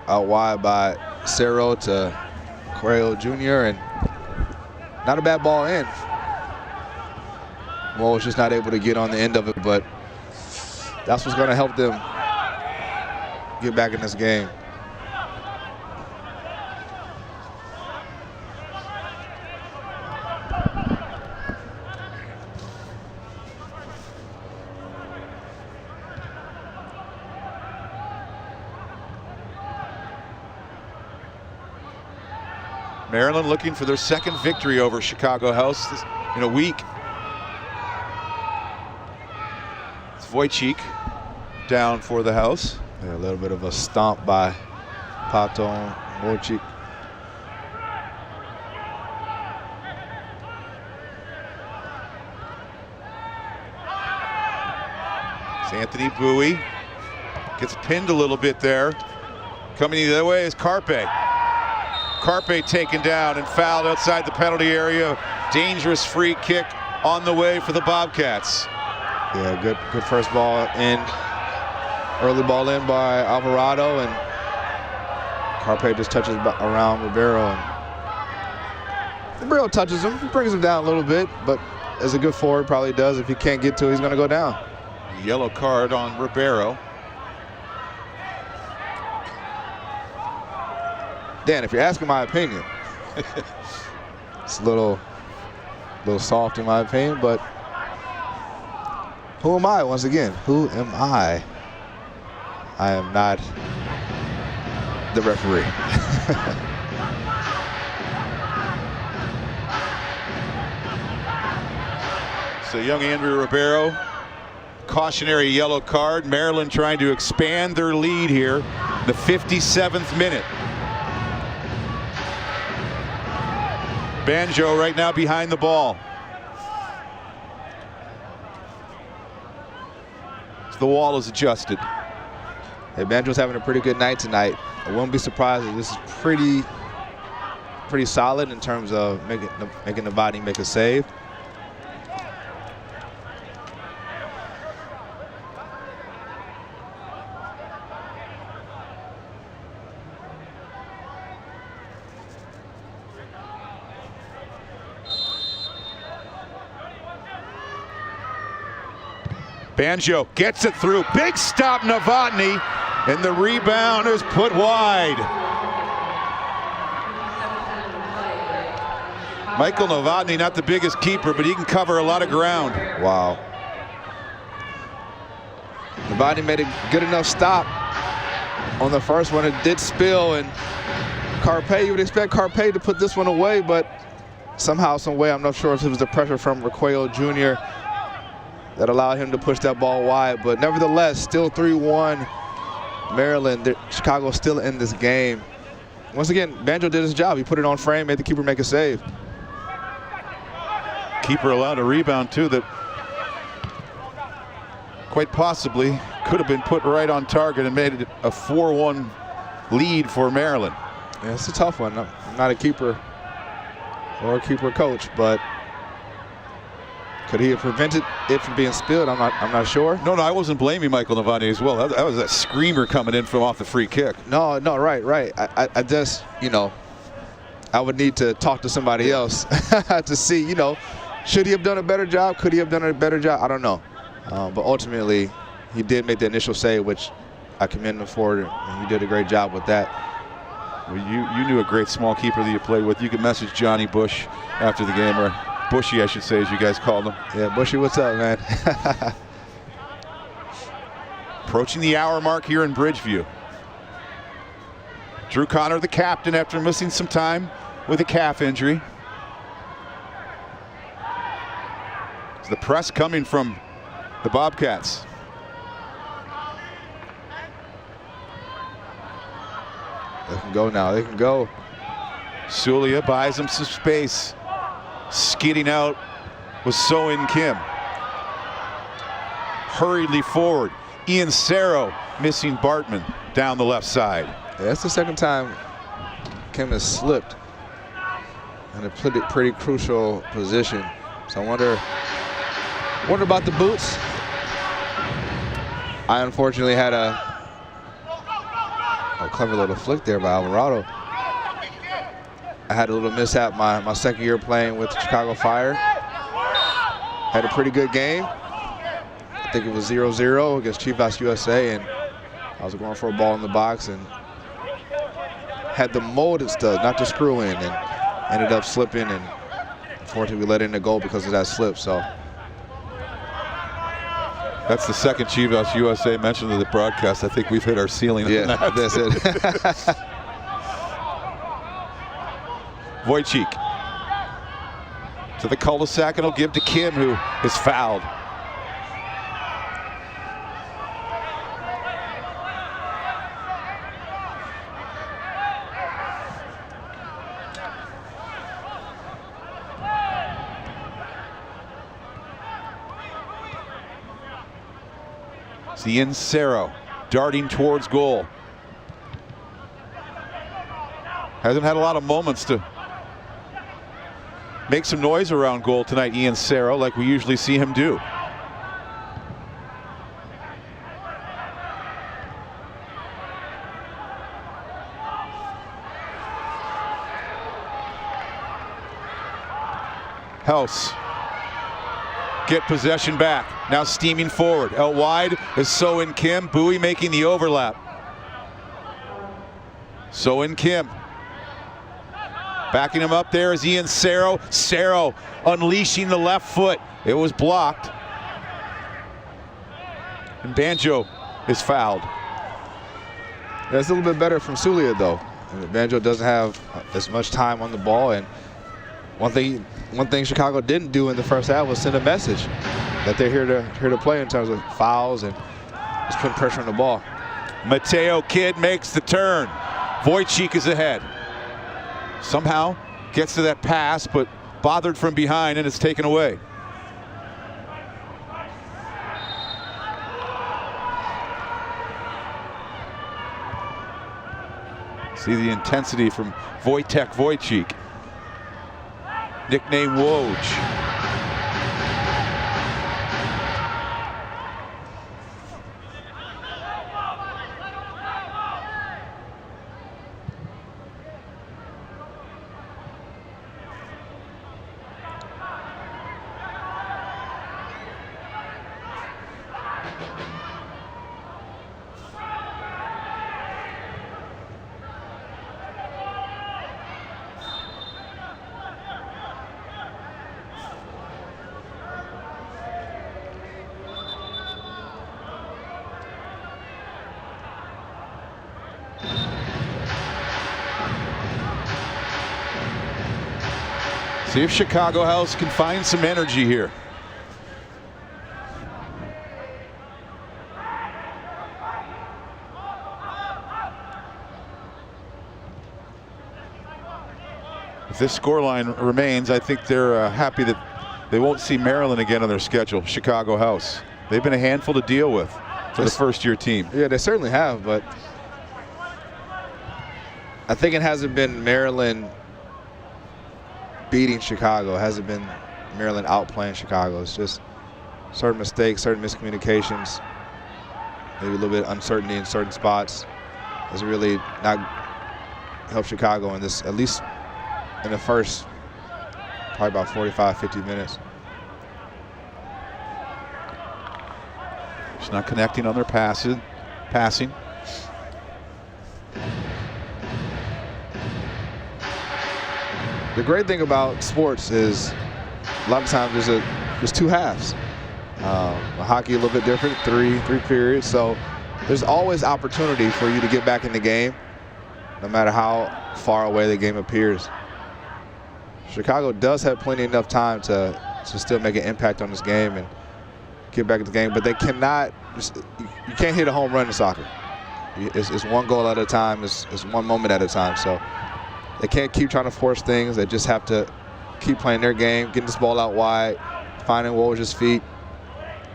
S3: out wide by Cerro to Ribeiro Jr. and not a bad ball in. Mo was just not able to get on the end of it, but that's what's going to help them get back in this game.
S2: Maryland looking for their second victory over Chicago House in a week. It's Wojcik down for the House.
S3: Yeah, a little bit of a stomp by Pato on Wojcik.
S2: It's Anthony Bowie. Gets pinned a little bit there. Coming the other way is Carpe. Carpe taken down and fouled outside the penalty area. Dangerous free kick on the way for the Bobcats.
S3: Yeah, good first ball in. Early ball in by Alvarado, and Carpe just touches around Ribeiro. And Ribeiro touches him, brings him down a little bit, but as a good forward probably does. If he can't get to it, he's going to go down.
S2: Yellow card on Ribeiro.
S3: Dan, if you're asking my opinion, it's a little soft in my opinion, but who am I once again? Who am I? I am not the referee.
S2: So young Andrew Ribeiro, cautionary yellow card. Maryland trying to expand their lead here, the 57th minute. Banjo right now behind the ball. So the wall is adjusted.
S3: Hey, Banjo's having a pretty good night tonight. I won't be surprised if this is pretty solid in terms of making the body make a save.
S2: Banjo gets it through. Big stop, Novotny, and the rebound is put wide. Michael Novotny, not the biggest keeper, but he can cover a lot of ground.
S3: Wow. Novotny made a good enough stop on the first one. It did spill, and Carpe, you would expect Carpe to put this one away, but somehow, some way, I'm not sure if it was the pressure from Ribeiro Jr. that allowed him to push that ball wide, but nevertheless, still 3-1 Maryland. Chicago still in this game. Once again, Banjo did his job. He put it on frame, made the keeper make a save.
S2: Keeper allowed a rebound too that quite possibly could have been put right on target and made it a 4-1 lead for Maryland.
S3: Yeah, it's a tough one. I'm not a keeper or a keeper coach, but could he have prevented it from being spilled? I'm not sure.
S2: No, I wasn't blaming Michael Novotny as well. That was a screamer coming in from off the free kick.
S3: No, right. I just, I would need to talk to somebody else to see, should he have done a better job? Could he have done a better job? I don't know. But ultimately, he did make the initial save, which I commend him for, and he did a great job with that.
S2: Well, you knew a great small keeper that you played with. You could message Johnny Bush after the game, or Bushy, I should say, as you guys called him.
S3: Yeah, Bushy, what's up, man?
S2: Approaching the hour mark here in Bridgeview. Drew Connor, the captain, after missing some time with a calf injury. It's the press coming from the Bobcats.
S3: They can go now. They can go.
S2: Sulia buys him some space. Skidding out was So-In Kim. Hurriedly forward. Ian Cerro missing Bartman down the left side.
S3: Yeah, that's the second time Kim has slipped in a pretty crucial position. So I wonder about the boots. I unfortunately had a clever little flick there by Alvarado. I had a little mishap my second year playing with the Chicago Fire. Had a pretty good game. I think it was 0-0 against Chivas USA, and I was going for a ball in the box and had the molded stuff, not the screw in, and ended up slipping, and unfortunately we let in the goal because of that slip. So
S2: that's the second Chivas USA mentioned in the broadcast. I think we've hit our ceiling on that.
S3: That's it.
S2: Wojcik to the cul-de-sac, and he'll give to Kim, who is fouled. It's Ian Cerro darting towards goal. Hasn't had a lot of moments to make some noise around goal tonight, Ian Cerro, like we usually see him do. House. Get possession back. Now steaming forward. Out wide is So-In Kim. Bowie making the overlap. So-In Kim. Backing him up there is Ian Cerro. Cerro unleashing the left foot. It was blocked. And Banjo is fouled.
S3: Yeah, it's a little bit better from Sulia, though. Banjo doesn't have as much time on the ball, and one thing Chicago didn't do in the first half was send a message that they're here to play in terms of fouls and just putting pressure on the ball.
S2: Mateo Kidd makes the turn. Wojcik is ahead. Somehow gets to that pass, but bothered from behind, and it's taken away. See the intensity from Wojtek Wojcik. Nickname Woj. See if Chicago House can find some energy here. If this scoreline remains, I think they're happy that they won't see Maryland again on their schedule. Chicago House. They've been a handful to deal with for the first-year team.
S3: Yeah, they certainly have, but I think it hasn't been Maryland beating Chicago. It hasn't been Maryland outplaying Chicago. It's just certain mistakes, certain miscommunications, maybe a little bit of uncertainty in certain spots. Has really not helped Chicago in this, at least in the first probably about 45, 50 minutes.
S2: Just not connecting on their passing.
S3: The great thing about sports is a lot of times there's two halves. Hockey a little bit different, three periods. So there's always opportunity for you to get back in the game. no matter how far away the game appears. Chicago does have plenty enough time to still make an impact on this game and get back in the game, but they cannot, you can't hit a home run in soccer. It's one goal at a time, it's one moment at a time, so they can't keep trying to force things. They just have to keep playing their game, getting this ball out wide, finding Woj's feet,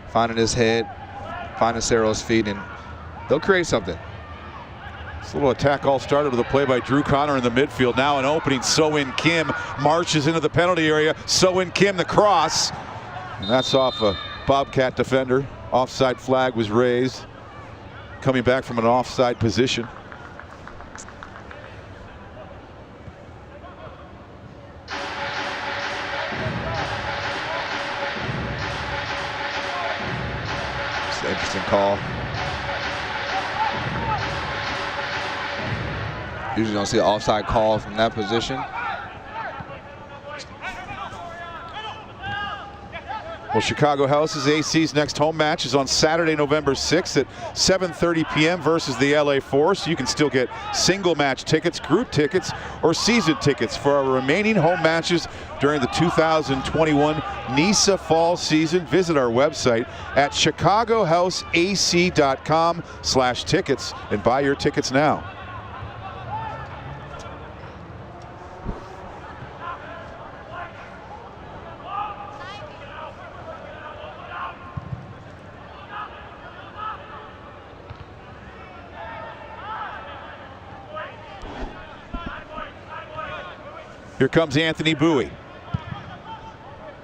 S3: finding his head, finding Cero's feet, and they'll create something.
S2: This little attack all started with a play by Drew Connor in the midfield. Now an opening, So-In Kim marches into the penalty area. So-In Kim, the cross. And that's off a Bobcat defender. Offside flag was raised. Coming back from an offside position.
S3: It's an interesting call. Usually don't see an offside call from that position.
S2: Well, Chicago House's AC's next home match is on Saturday, November 6th at 7:30 p.m. versus the LA Force. You can still get single match tickets, group tickets, or season tickets for our remaining home matches during the 2021 NISA fall season. Visit our website at chicagohouseac.com/tickets and buy your tickets now. Here comes Anthony Bowie.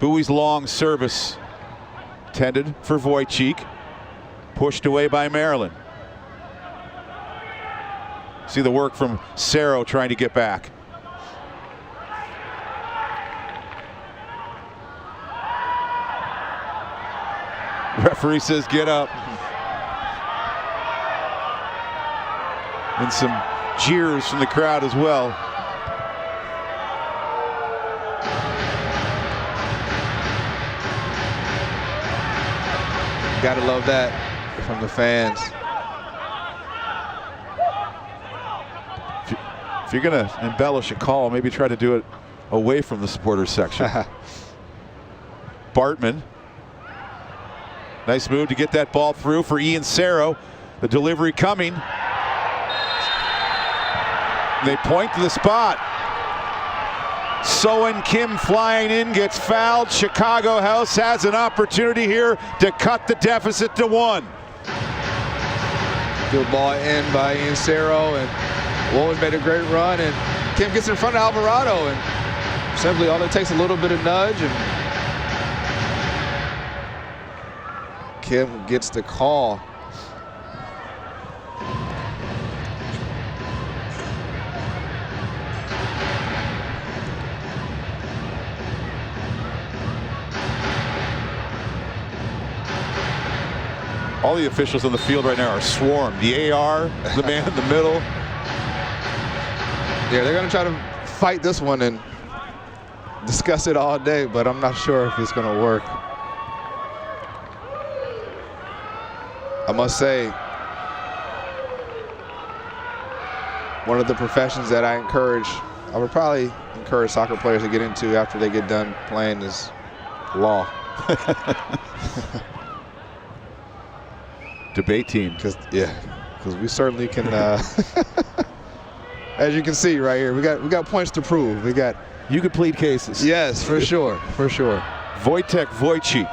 S2: Bowie's long service tended for Wojcik. Pushed away by Maryland. See the work from Cero trying to get back. Referee says get up. And some jeers from the crowd as well.
S3: Gotta love that from the fans.
S2: If you're gonna embellish a call, maybe try to do it away from the supporters section. Bartman. Nice move to get that ball through for Ian Cero. The delivery coming. They point to the spot. So-In Kim flying in, gets fouled. Chicago House has an opportunity here to cut the deficit to 1.
S3: Good ball in by Ian Cero, and Woj made a great run, and Kim gets in front of Alvarado, and simply all it takes a little bit of nudge, and Kim gets the call.
S2: All the officials on the field right now are swarmed. The AR, the man in the middle.
S3: Yeah, they're going to try to fight this one and discuss it all day, but I'm not sure if it's going to work. I must say, one of the professions that I would probably encourage soccer players to get into after they get done playing is law.
S2: Debate team.
S3: Because we certainly can, as you can see right here, we got points to prove.
S2: You could plead cases.
S3: Yes, for sure, for sure.
S2: Wojcik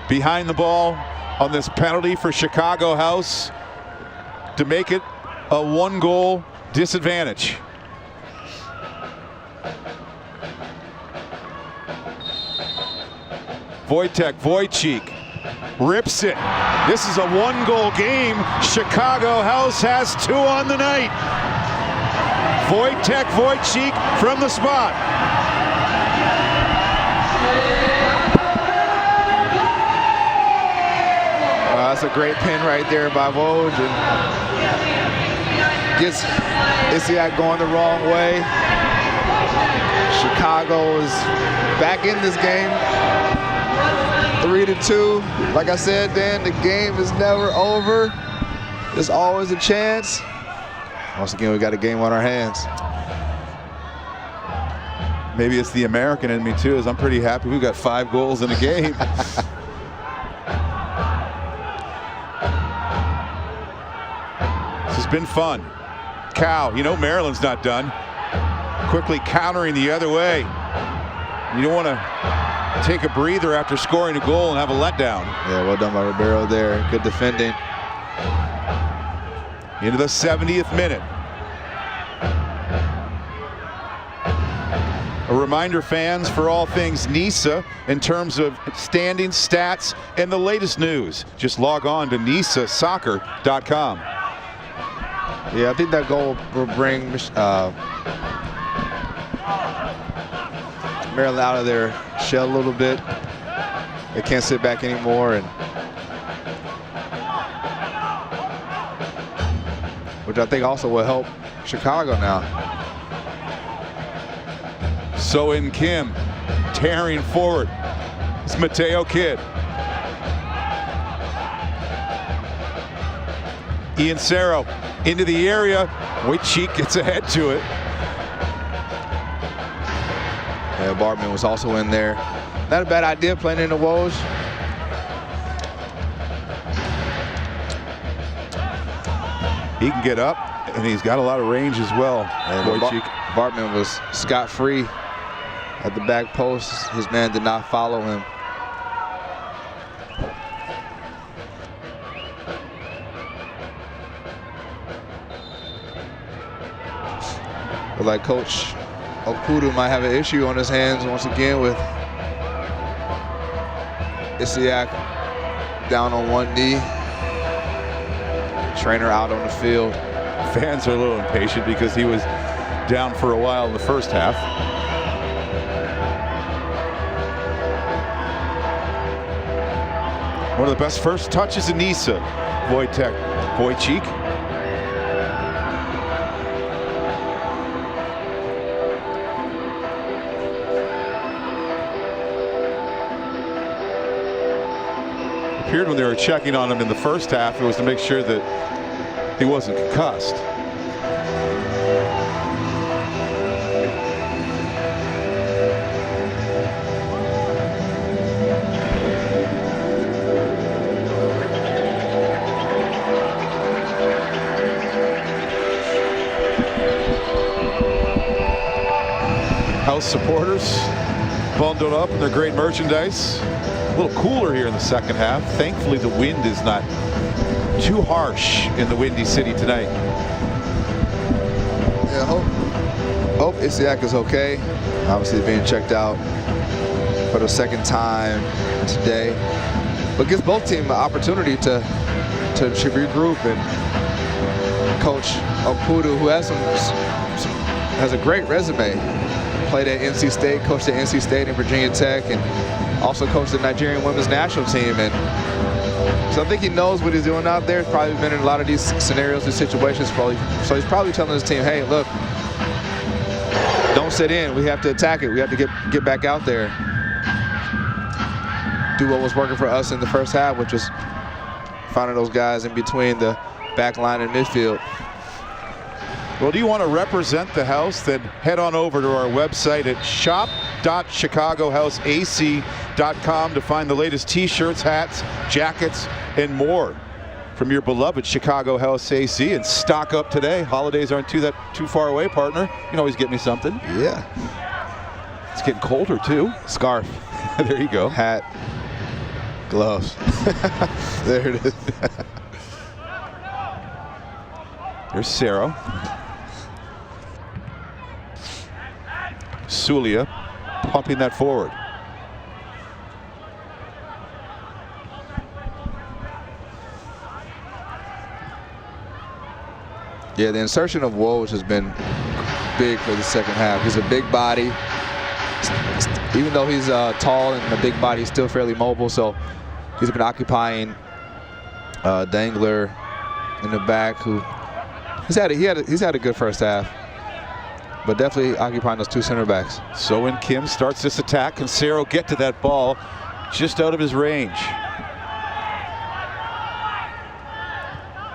S2: behind the ball on this penalty for Chicago House to make it a 1-goal disadvantage. Wojcik rips it. This is a 1-goal game. Chicago House has 2 on the night. Wojcik from the spot.
S3: That's a great pin right there by Woj, and gets Isiak going the wrong way. Chicago is back in this game. 3-2. Like I said, Dan, the game is never over. There's always a chance. Once again, we got a game on our hands.
S2: Maybe it's the American in me too, as I'm pretty happy we've got 5 goals in a game. This has been fun. Cow, you know Maryland's not done. Quickly countering the other way. You don't want to take a breather after scoring a goal and have a letdown.
S3: Yeah, well done by Ribeiro there. Good defending.
S2: Into the 70th minute. A reminder, fans, for all things NISA in terms of standings, stats, and the latest news. Just log on to nisasoccer.com.
S3: Yeah, I think that goal will bring Maryland out of their shell a little bit. They can't sit back anymore, and which I think also will help Chicago now.
S2: So in Kim, tearing forward. It's Mateo Kidd. Ian Cerro into the area. Wojcik gets ahead to it.
S3: Yeah, Bartman was also in there. Not a bad idea playing in the Woj.
S2: He can get up, and he's got a lot of range as well.
S3: And Bartman was scot-free at the back post. His man did not follow him. But like Coach Okudu might have an issue on his hands once again with Isiak down on one knee. Trainer out on the field.
S2: Fans are a little impatient because he was down for a while in the first half. One of the best first touches in NISA. Wojcik. Appeared when they were checking on him in the first half, it was to make sure that he wasn't concussed. House supporters bundled up in their great merchandise. A little cooler here in the second half. Thankfully, the wind is not too harsh in the Windy City tonight.
S3: Yeah, hope Isiak is okay. Obviously being checked out for the second time today. But gives both teams an opportunity to regroup, and Coach Okudu, who has has a great resume. Played at NC State, coached at NC State and Virginia Tech, and also coached the Nigerian women's national team. And so I think he knows what he's doing out there. He's probably been in a lot of these scenarios and situations. So he's probably telling his team, hey, look, don't sit in. We have to attack it. We have to get back out there. Do what was working for us in the first half, which was finding those guys in between the back line and midfield.
S2: Well, do you want to represent the house? Then head on over to our website at shop.chicagohouseac.com to find the latest t-shirts, hats, jackets, and more from your beloved Chicago House AC. And stock up today. Holidays aren't too far away, partner. You can always get me something.
S3: Yeah.
S2: It's getting colder too.
S3: Scarf.
S2: There you go.
S3: Hat. Gloves. There it is.
S2: There's Cerro. Sulia pumping that forward.
S3: Yeah, the insertion of Woj has been big for the second half. He's a big body. Even though he's tall and a big body, he's still fairly mobile. So he's been occupying Dangler in the back, who he's had a good first half, but definitely occupying those two center backs.
S2: So when Kim starts this attack, can Cerro get to that ball just out of his range?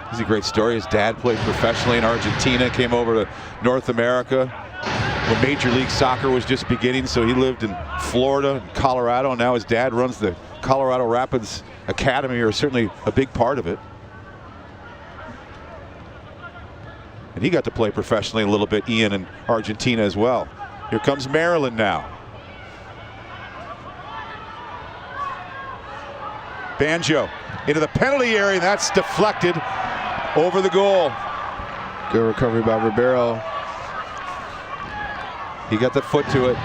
S2: This is a great story. His dad played professionally in Argentina, came over to North America when Major League Soccer was just beginning, so he lived in Florida and Colorado, and now his dad runs the Colorado Rapids Academy, or certainly a big part of it. And he got to play professionally a little bit, Ian, in Argentina as well. Here comes Maryland now. Banjo into the penalty area, and that's deflected over the goal.
S3: Good recovery by Ribeiro.
S2: He got the foot to it.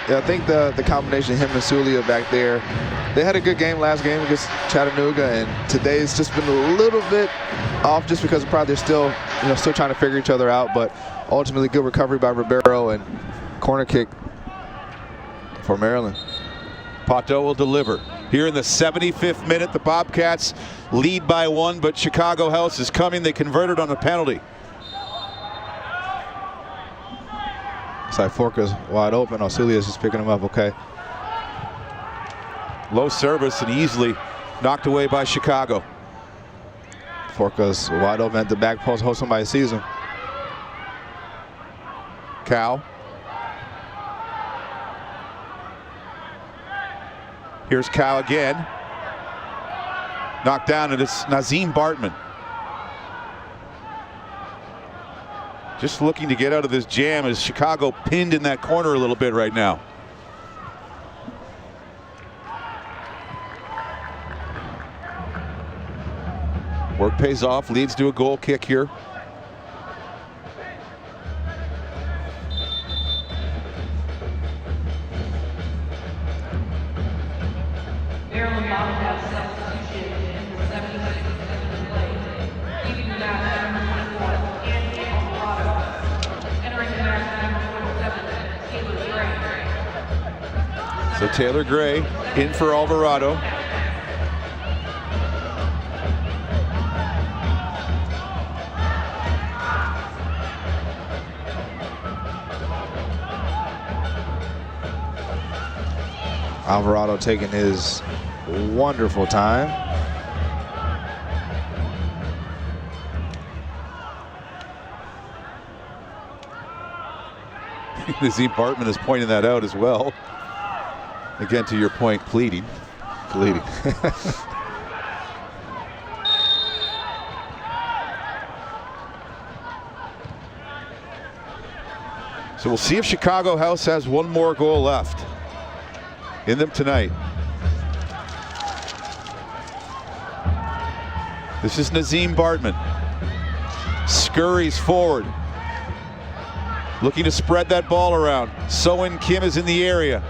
S3: Yeah, I think the combination of him and Sulia back there, they had a good game last game against Chattanooga, and today's just been a little bit off just because probably they're still, still trying to figure each other out, but ultimately good recovery by Ribeiro and corner kick for Maryland.
S2: Pato will deliver. Here in the 75th minute, the Bobcats lead by 1, but Chicago House is coming. They converted on a penalty.
S3: Forca's wide open. Auxilius is picking him up, okay.
S2: Low service and easily knocked away by Chicago.
S3: Forca's wide open at the back post. Hope somebody sees him.
S2: Cal. Here's Cal again. Knocked down, and it's Nazim Bartman. Just looking to get out of this jam as Chicago pinned in that corner a little bit right now. Work pays off, leads to a goal kick here.
S9: Maryland Bobcats substitution in the 76th minute of play, leaving the match number 24, Andy Alvarado. Entering the match number 47, Taylor Gray.
S2: So Taylor Gray in for Alvarado.
S3: Alvarado taking his wonderful time.
S2: Nazim Bartman is pointing that out as well. Again, to your point, pleading. So we'll see if Chicago House has one more goal left in them tonight. This is Nazim Bartman. Scurries forward, looking to spread that ball around. So-In Kim is in the area.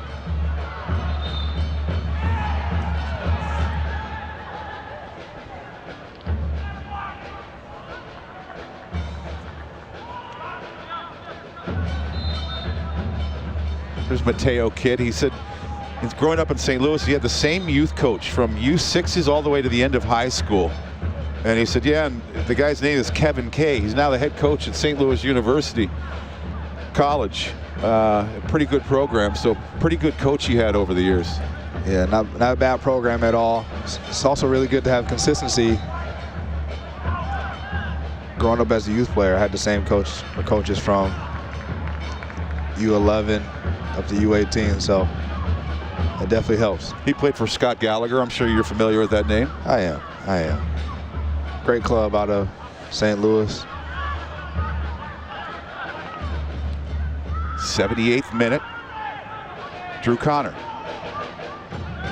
S2: There's Mateo Kidd. He said, he's growing up in St. Louis, he had the same youth coach from U6s all the way to the end of high school. And he said, yeah, and the guy's name is Kevin Kay. He's now the head coach at St. Louis University College. A pretty good program, so pretty good coach he had over the years.
S3: Yeah, not a bad program at all. It's also really good to have consistency. Growing up as a youth player, I had the same coaches from U11 up to U18, so it definitely helps.
S2: He played for Scott Gallagher. I'm sure you're familiar with that name.
S3: I am. Great club out of St. Louis.
S2: 78th minute. Drew Connor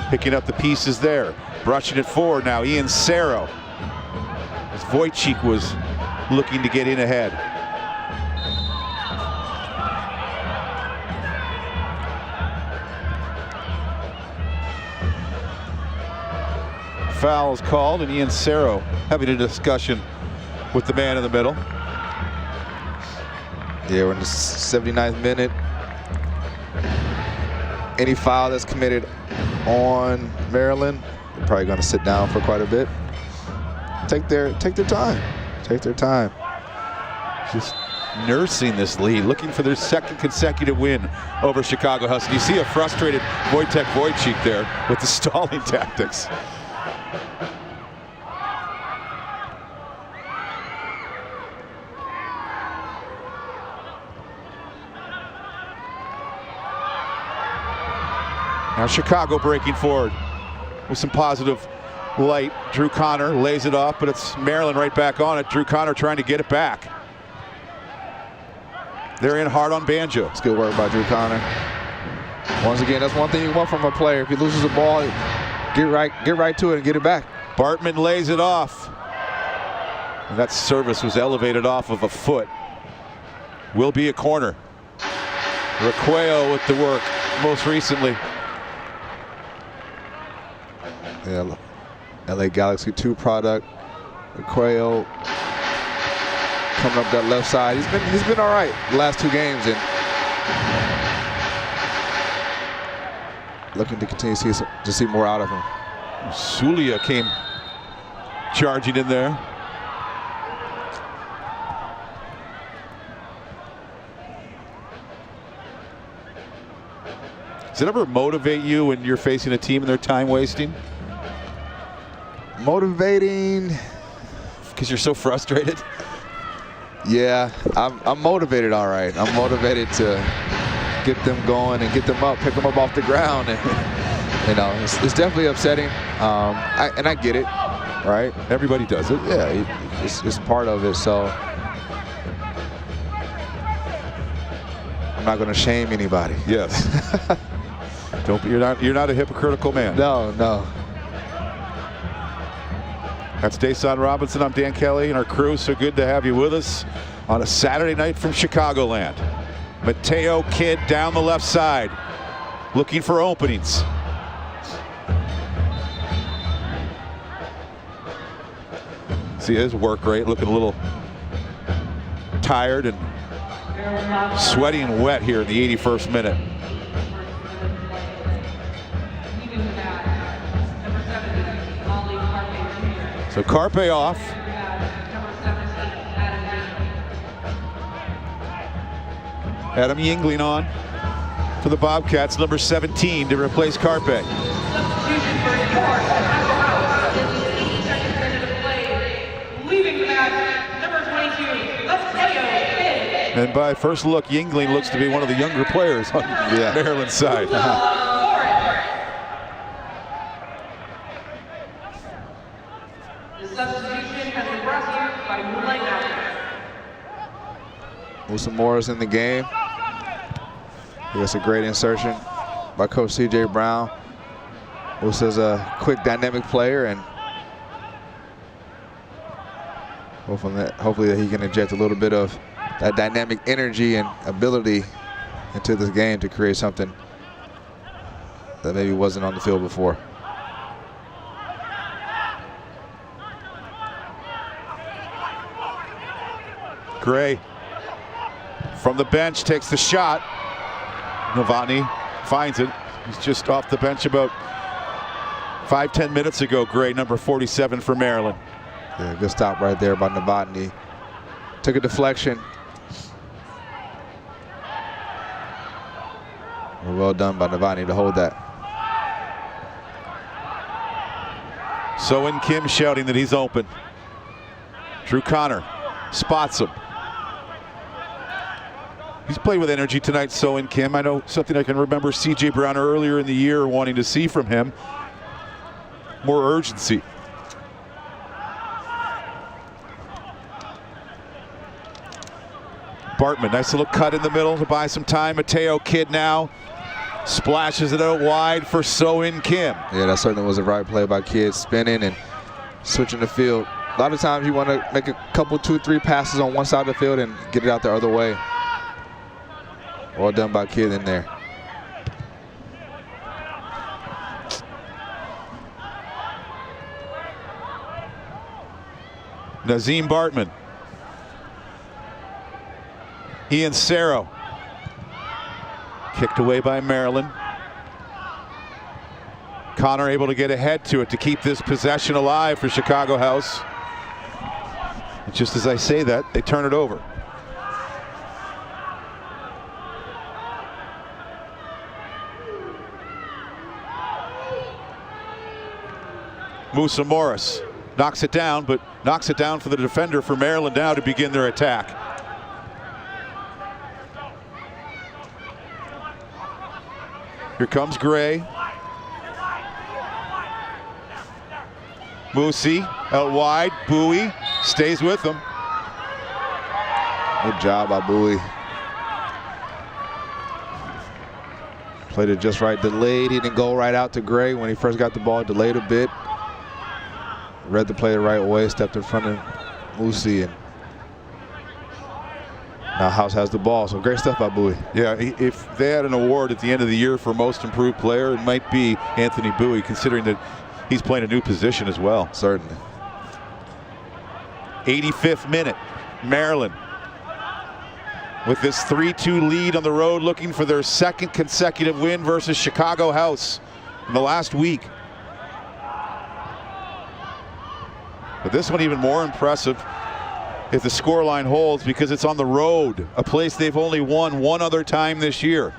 S2: picking up the pieces there. Brushing it forward now, Ian Cerro. As Wojcik was looking to get in ahead. Foul is called, and Ian Cerro having a discussion with the man in the middle.
S3: Yeah, we're in the 79th minute. Any foul that's committed on Maryland, they're probably going to sit down for quite a bit. Take their time. Take their time.
S2: Just nursing this lead, looking for their second consecutive win over Chicago House. And you see a frustrated Wojtek Wojcik there with the stalling tactics. Now Chicago breaking forward with some positive light. Drew Connor lays it off, but it's Maryland right back on it. Drew Connor trying to get it back. They're in hard on Banjo.
S3: It's good work by Drew Connor. Once again, that's one thing you want from a player. If he loses the ball, get right to it and get it back.
S2: Bartman lays it off. And that service was elevated off of a foot. Will be a corner. Requeo with the work most recently.
S3: Yeah, LA Galaxy 2 product. Requeo coming up that left side. He's been all right the last 2 games, and looking to continue to see more out of him.
S2: Sulia came charging in there. Does it ever motivate you when you're facing a team and they're time wasting?
S3: Motivating,
S2: because you're so frustrated.
S3: Yeah, I'm motivated, all right. I'm motivated to get them going and get them up, pick them up off the ground, and you know, it's definitely upsetting. And I get it, right?
S2: Everybody does it.
S3: Yeah, it's part of it. So I'm not going to shame anybody.
S2: Yes. Don't be. You're not a hypocritical man.
S3: No.
S2: That's Dason Robinson. I'm Dan Kelly and our crew. So good to have you with us on a Saturday night from Chicagoland. Mateo Kidd down the left side, looking for openings. See his work rate, looking a little tired and sweaty and wet here in the 81st minute. So Carpe off. Adam Yingling on for the Bobcats, number 17 to replace Carpe. And by first look, Yingling looks to be one of the younger players on Maryland's side.
S3: Musa Morris in the game. That's a great insertion by Coach C.J. Brown. Musa's a quick, dynamic player, and hopefully that he can inject a little bit of that dynamic energy and ability into this game to create something that maybe wasn't on the field before.
S2: Gray from the bench takes the shot. Novotny finds it. He's just off the bench about 5-10 minutes ago. Gray, number 47 for Maryland.
S3: Yeah, good stop right there by Novotny. Took a deflection. Well done by Novotny to hold that.
S2: So-In Kim shouting that he's open. Drew Connor spots him. He's played with energy tonight, So-In Kim. I know something I can remember C.J. Brown earlier in the year wanting to see from him. More urgency. Bartman, nice little cut in the middle to buy some time. Mateo Kidd now splashes it out wide for So-In Kim.
S3: Yeah, that certainly was a right play by Kidd, spinning and switching the field. A lot of times you want to make a couple, 2-3 passes on one side of the field and get it out the other way. Well done by Kidd in there.
S2: Nazim Bartman. Ian Cerro. Kicked away by Maryland. Connor able to get ahead to it to keep this possession alive for Chicago House. Just as I say that, they turn it over. Musa Morris knocks it down, but knocks it down for the defender for Maryland now to begin their attack. Here comes Gray. Musi out wide. Bowie stays with him.
S3: Good job by Bowie. Played it just right. Delayed. He didn't go right out to Gray when he first got the ball. Delayed a bit. Read the play the right way. Stepped in front of Musi, and now House has the ball. So great stuff by Bowie.
S2: Yeah, if they had an award at the end of the year for most improved player, it might be Anthony Bowie, considering that he's playing a new position as well.
S3: Certainly.
S2: 85th minute, Maryland with this 3-2 lead on the road, looking for their second consecutive win versus Chicago House in the last week. But this one even more impressive if the scoreline holds, because it's on the road, a place they've only won one other time this year.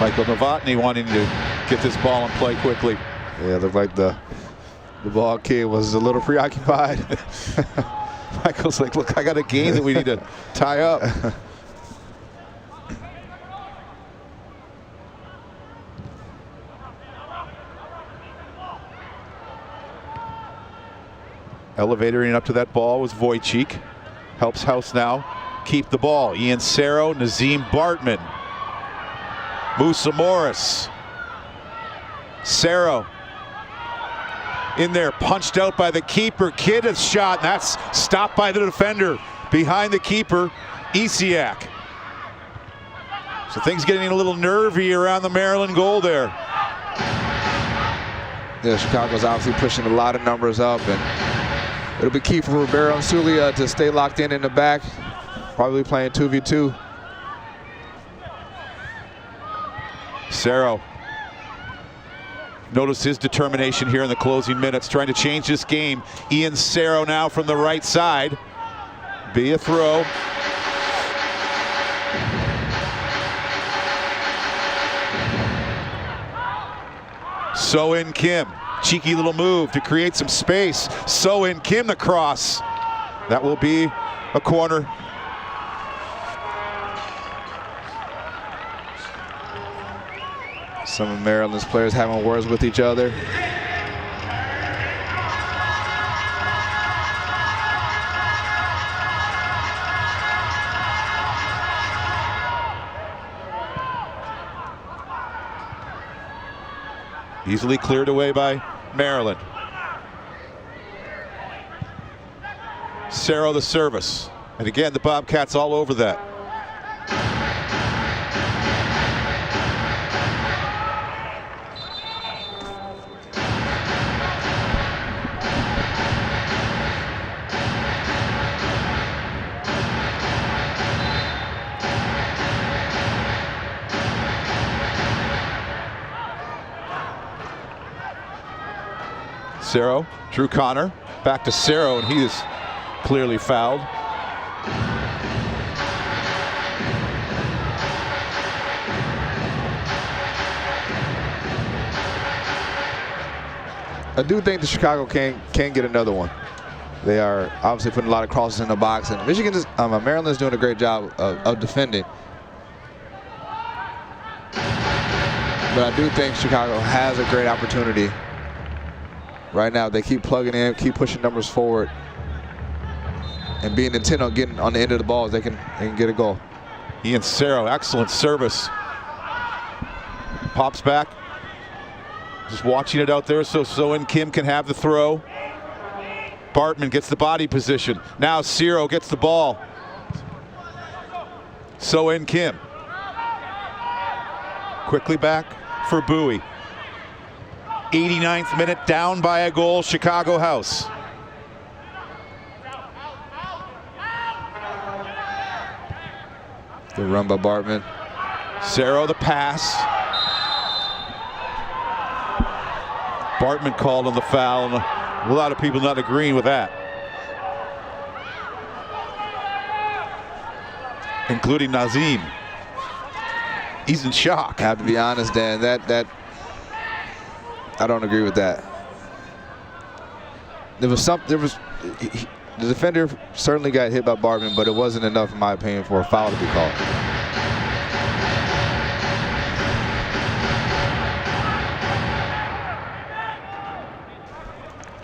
S2: Michael Novotny wanting to get this ball in play quickly.
S3: Yeah, looked like the ball kid was a little preoccupied.
S2: Michael's like, look, I got a game that we need to tie up. Elevatoring up to that ball was Wojcik. Helps House now keep the ball. Ian Cerro, Nazim Bartman. Musa Morris. Cerro in there, punched out by the keeper. Kidd has shot, and that's stopped by the defender behind the keeper, Isiak. So things getting a little nervy around the Maryland goal there.
S3: Yeah, Chicago's obviously pushing a lot of numbers up, and it'll be key for Ribeiro and Sulia to stay locked in the back. Probably playing 2v2.
S2: Cerro. Notice his determination here in the closing minutes, trying to change this game. Ian Cerro now from the right side. Be a throw. So-In Kim. Cheeky little move to create some space. So-In Kim the cross. That will be a corner.
S3: Some of Maryland's players having words with each other.
S2: Easily cleared away by Maryland. Cerro the service. And again, the Bobcats all over that. Cerro, Drew Connor, back to Cerro, and he is clearly fouled.
S3: I do think the Chicago can get another one. They are obviously putting a lot of crosses in the box, and Michigan is, Maryland is doing a great job of defending. But I do think Chicago has a great opportunity. Right now, they keep plugging in, keep pushing numbers forward, and being intent on getting on the end of the ball, they can get a goal.
S2: Ian Cerro, excellent service. Pops back. Just watching it out there so So-In Kim can have the throw. Bartman gets the body position. Now Cerro gets the ball. So-In Kim. Quickly back for Bowie. 89th minute, down by a goal, Chicago House.
S3: The run by Bartman.
S2: Cerro the pass. Bartman called on the foul, and a lot of people not agreeing with that, including Nazim. He's in shock.
S3: I have to be honest, Dan. That I don't agree with that. The defender certainly got hit by Bartman, but it wasn't enough, in my opinion, for a foul to be called.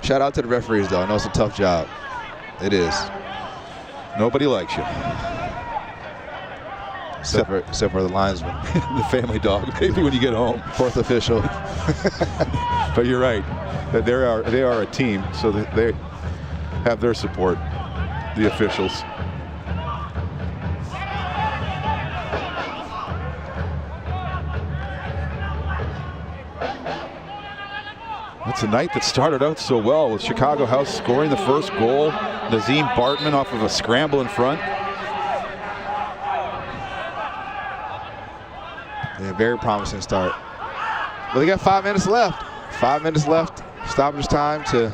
S3: Shout out to the referees, though. I know it's a tough job. It is.
S2: Nobody likes you.
S3: Except for the linesman.
S2: The family dog, maybe when you get home.
S3: Fourth official.
S2: But you're right. They are a team, so they have their support, the officials. It's a night that started out so well with Chicago House scoring the first goal. Nazim Bartman off of a scramble in front.
S3: Yeah, very promising start. But they got 5 minutes left. 5 minutes left. Stoppage time to.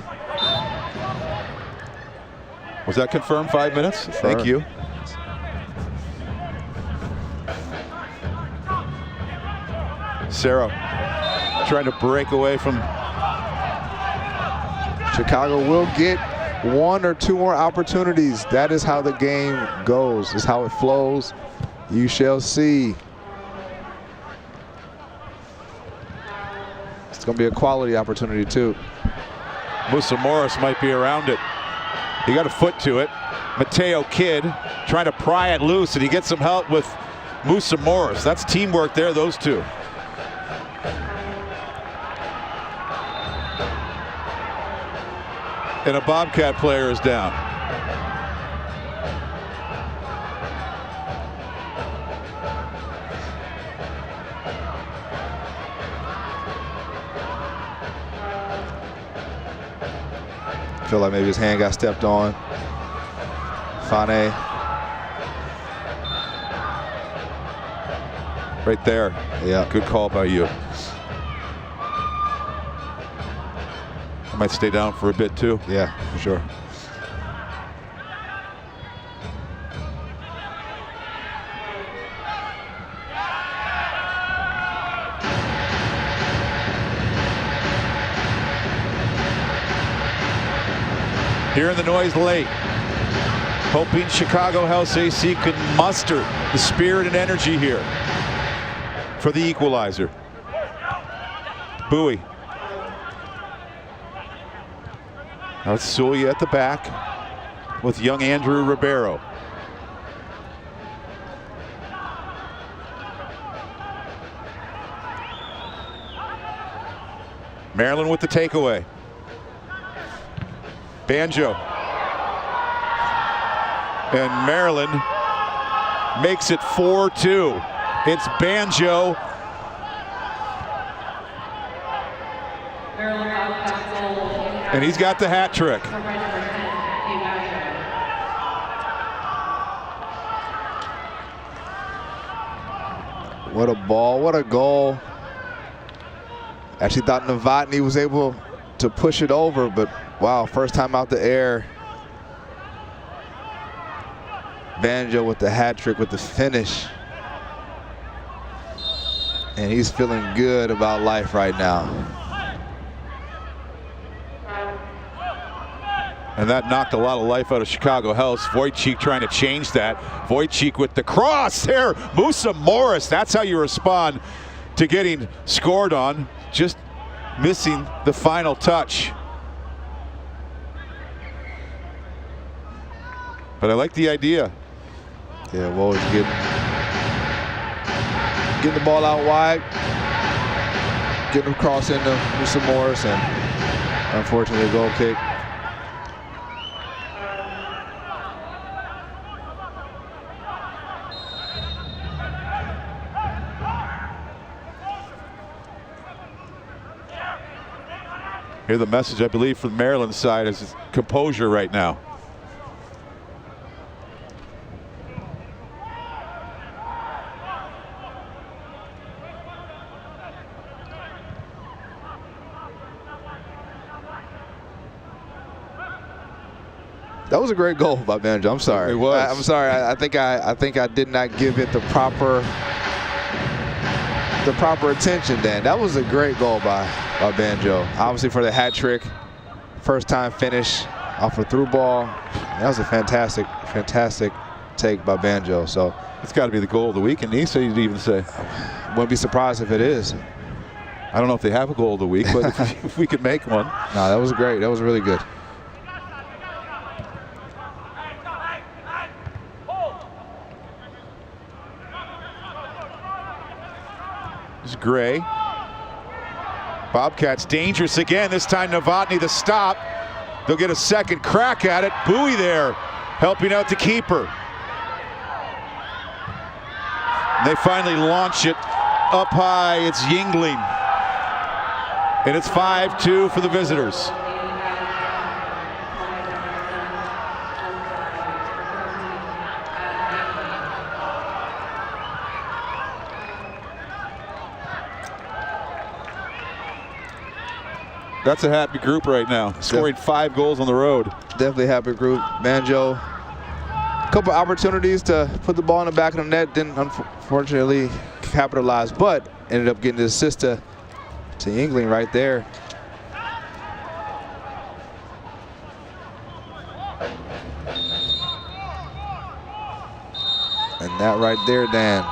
S2: Was that confirmed? 5 minutes?
S3: Confirmed.
S2: Thank you. Cerro trying to break away from.
S3: Chicago will get 1 or 2 more opportunities. That is how the game goes. Is how it flows. You shall see. It's going to be a quality opportunity, too.
S2: Musa Morris might be around it. He got a foot to it. Mateo Kidd trying to pry it loose, and he gets some help with Musa Morris. That's teamwork there, those two. And a Bobcat player is down.
S3: I feel like maybe his hand got stepped on. Fane.
S2: Right there.
S3: Yeah.
S2: Good call by you. I might stay down for a bit too.
S3: Yeah, for sure.
S2: Hearing the noise late. Hoping Chicago House AC could muster the spirit and energy here for the equalizer. Bowie. Now it's Zulia at the back with young Andrew Ribeiro. Maryland with the takeaway. Banjo. And Maryland makes it 4-2. It's Banjo. And he's got the hat trick.
S3: What a ball, what a goal. Actually thought Novotny was able to push it over, but wow, first time out the air. Banjo with the hat trick, with the finish. And he's feeling good about life right now.
S2: And that knocked a lot of life out of Chicago House. Wojcik trying to change that. Wojcik with the cross there. Musa Morris, that's how you respond to getting scored on. Just missing the final touch. But I like the idea.
S3: Yeah, Woj getting the ball out wide. Getting across into Musa Morris, and unfortunately a goal kick.
S2: Here the message, I believe, from Maryland's side is composure right now.
S3: That was a great goal by Banjo. I'm sorry.
S2: It was.
S3: I'm sorry. I think I did not give it the proper attention, Dan. That was a great goal by Banjo. Obviously for the hat trick, first time finish off a through ball. That was a fantastic take by Banjo. So
S2: it's got to be the goal of the week in NISA, you'd even say.
S3: Wouldn't be surprised if it is.
S2: I don't know if they have a goal of the week, but if we could make one.
S3: No, that was great. That was really good.
S2: This is Gray. Bobcats dangerous again. This time Novotny the stop. They'll get a second crack at it. Bowie there helping out the keeper. And they finally launch it up high. It's Yingling. And it's 5-2 for the visitors. That's a happy group right now, scoring 5 goals on the road.
S3: Definitely happy group. Banjo, a couple opportunities to put the ball in the back of the net, didn't unfortunately capitalize, but ended up getting the assist to Yingling right there. And that right there, Dan,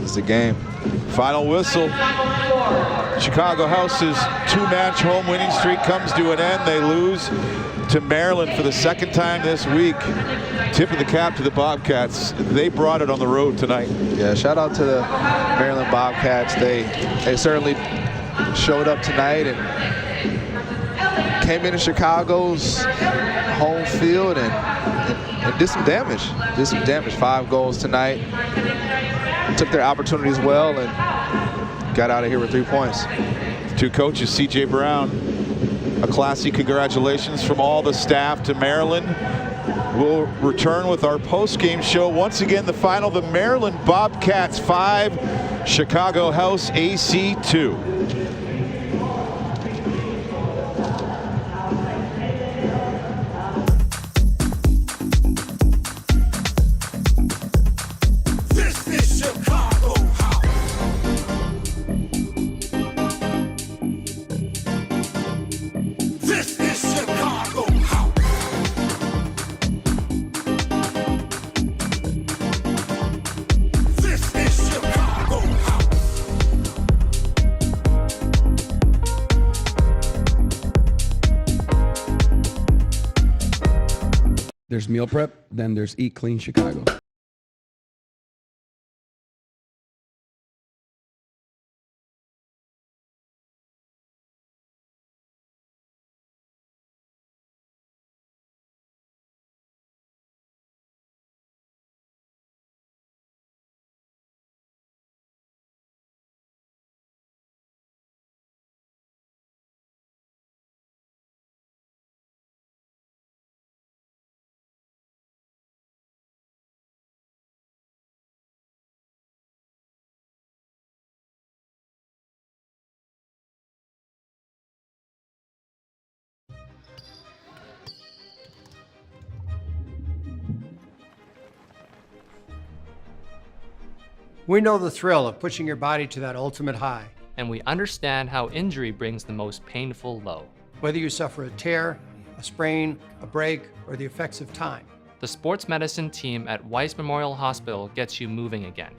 S3: is the game.
S2: Final whistle. Chicago House's 2-match home winning streak comes to an end. They lose to Maryland for the second time this week. Tip of the cap to the Bobcats. They brought it on the road tonight.
S3: Yeah, shout out to the Maryland Bobcats. They certainly showed up tonight and came into Chicago's home field and did some damage. 5 goals tonight. Took their opportunities well and got out of here with 3 points.
S2: 2 coaches, C.J. Brown, a classy congratulations from all the staff to Maryland. We'll return with our post-game show. Once again, the final, the Maryland Bobcats 5, Chicago House AC 2.
S5: There's meal prep, then there's Eat Clean Chicago.
S6: We know the thrill of pushing your body to that ultimate high.
S7: And we understand how injury brings the most painful low.
S6: Whether you suffer a tear, a sprain, a break, or the effects of time.
S7: The sports medicine team at Weiss Memorial Hospital gets you moving again.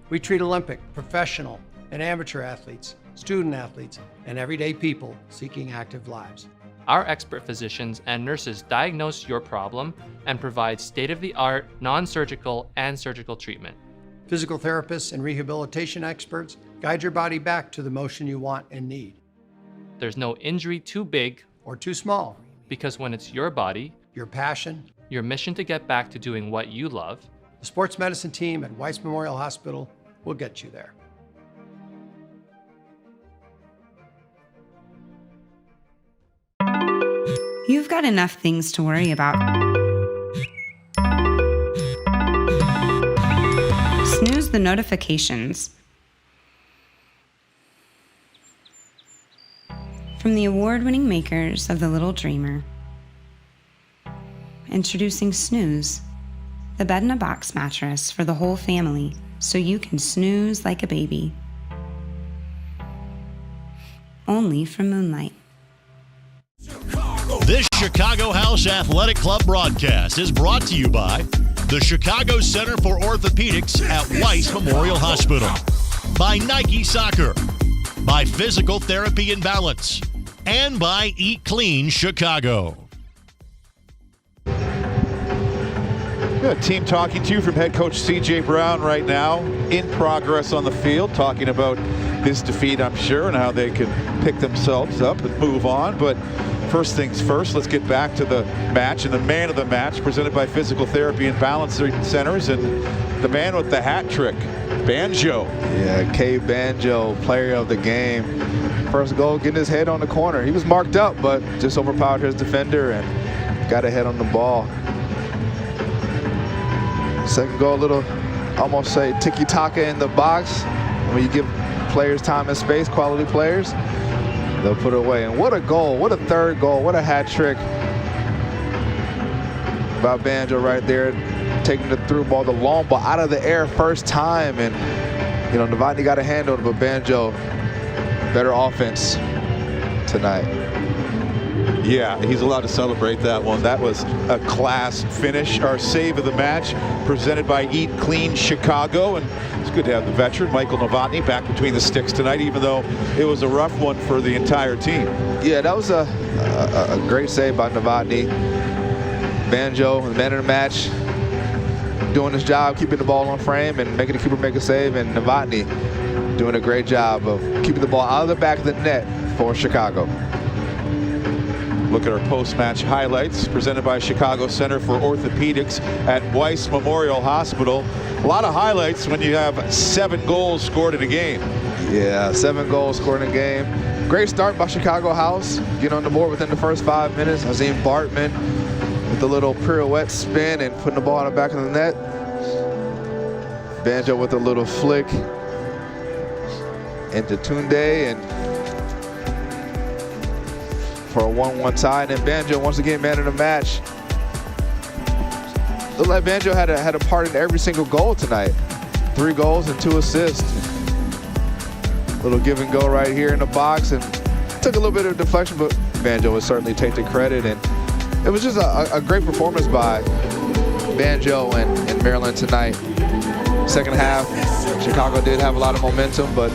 S6: We treat Olympic, professional, and amateur athletes, student athletes, and everyday people seeking active lives.
S7: Our expert physicians and nurses diagnose your problem and provide state-of-the-art, non-surgical, and surgical treatment.
S6: Physical therapists and rehabilitation experts guide your body back to the motion you want and need.
S7: There's no injury too big
S6: or too small.
S7: Because when it's your body,
S6: your passion,
S7: your mission to get back to doing what you love,
S6: the sports medicine team at Weiss Memorial Hospital will get you there.
S10: You've got enough things to worry about. Snooze the notifications. From the award-winning makers of The Little Dreamer, introducing Snooze, the bed-in-a-box mattress for the whole family so you can snooze like a baby. Only from Moonlight.
S8: This Chicago House Athletic Club broadcast is brought to you by the Chicago Center for Orthopedics at Weiss Memorial Hospital, by Nike Soccer, by Physical Therapy and Balance, and by Eat Clean Chicago.
S2: Good team talking to you from head coach C.J. Brown right now, in progress on the field, talking about his defeat, I'm sure, and how they can pick themselves up and move on. But first things first, let's get back to the match, and the man of the match presented by Physical Therapy and Balance Centers, and the man with the hat trick, Banjo.
S3: Yeah, K. Banjo, player of the game. First goal, getting his head on the corner. He was marked up, but just overpowered his defender and got a head on the ball. Second goal, a little, almost say tiki-taka in the box. When you give players time and space, quality players, they'll put it away. And what a goal, what a third goal, what a hat trick by Banjo right there, taking the through ball, the long ball out of the air first time. And, you know, Novotny got a hand on it, but Banjo, better offense tonight.
S2: Yeah, he's allowed to celebrate that one. That was a class finish. Our save of the match presented by Eat Clean Chicago. And it's good to have the veteran, Michael Novotny, back between the sticks tonight, even though it was a rough one for the entire team. Yeah, that was a great save by Novotny. Banjo, the man of the match, doing his job, keeping the ball on frame and making the keeper make a save. And Novotny doing a great job of keeping the ball out of the back of the net for Chicago. Look at our post-match highlights presented by Chicago Center for Orthopedics at Weiss Memorial Hospital. A lot of highlights when you have 7 goals scored in a game. Yeah, 7 goals scored in a game. Great start by Chicago House. Get on the board within the first 5 minutes. Azim Bartman with the little pirouette spin and putting the ball on the back of the net. Banjo with a little flick into Tunde and for a 1-1 tie. And then Banjo once again man of the match. Looked like Banjo had a part in every single goal tonight. 3 goals and 2 assists. Little give and go right here in the box, and took a little bit of deflection, but Banjo would certainly take the credit. And it was just a great performance by Banjo and Maryland tonight. Second half, Chicago did have a lot of momentum, but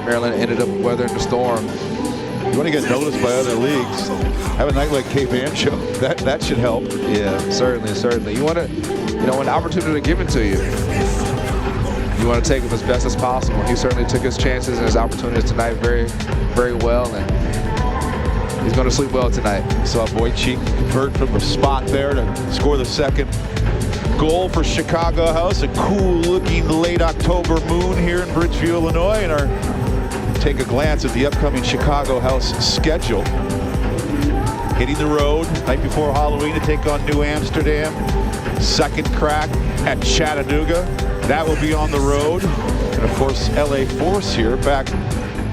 S2: Maryland ended up weathering the storm. You want to get noticed by other leagues, have a night like K. Banjo. That should help. Yeah, certainly. You want to, you know, when the opportunity given to you, you want to take them as best as possible. He certainly took his chances and his opportunities tonight very, very well, and he's going to sleep well tonight. Saw Wojcik convert from the spot there to score the second goal for Chicago House. A cool-looking late October moon here in Bridgeview, Illinois, and our take a glance at the upcoming Chicago House schedule. Hitting the road night before Halloween to take on New Amsterdam. Second crack at Chattanooga. That will be on the road. And of course, LA Force here back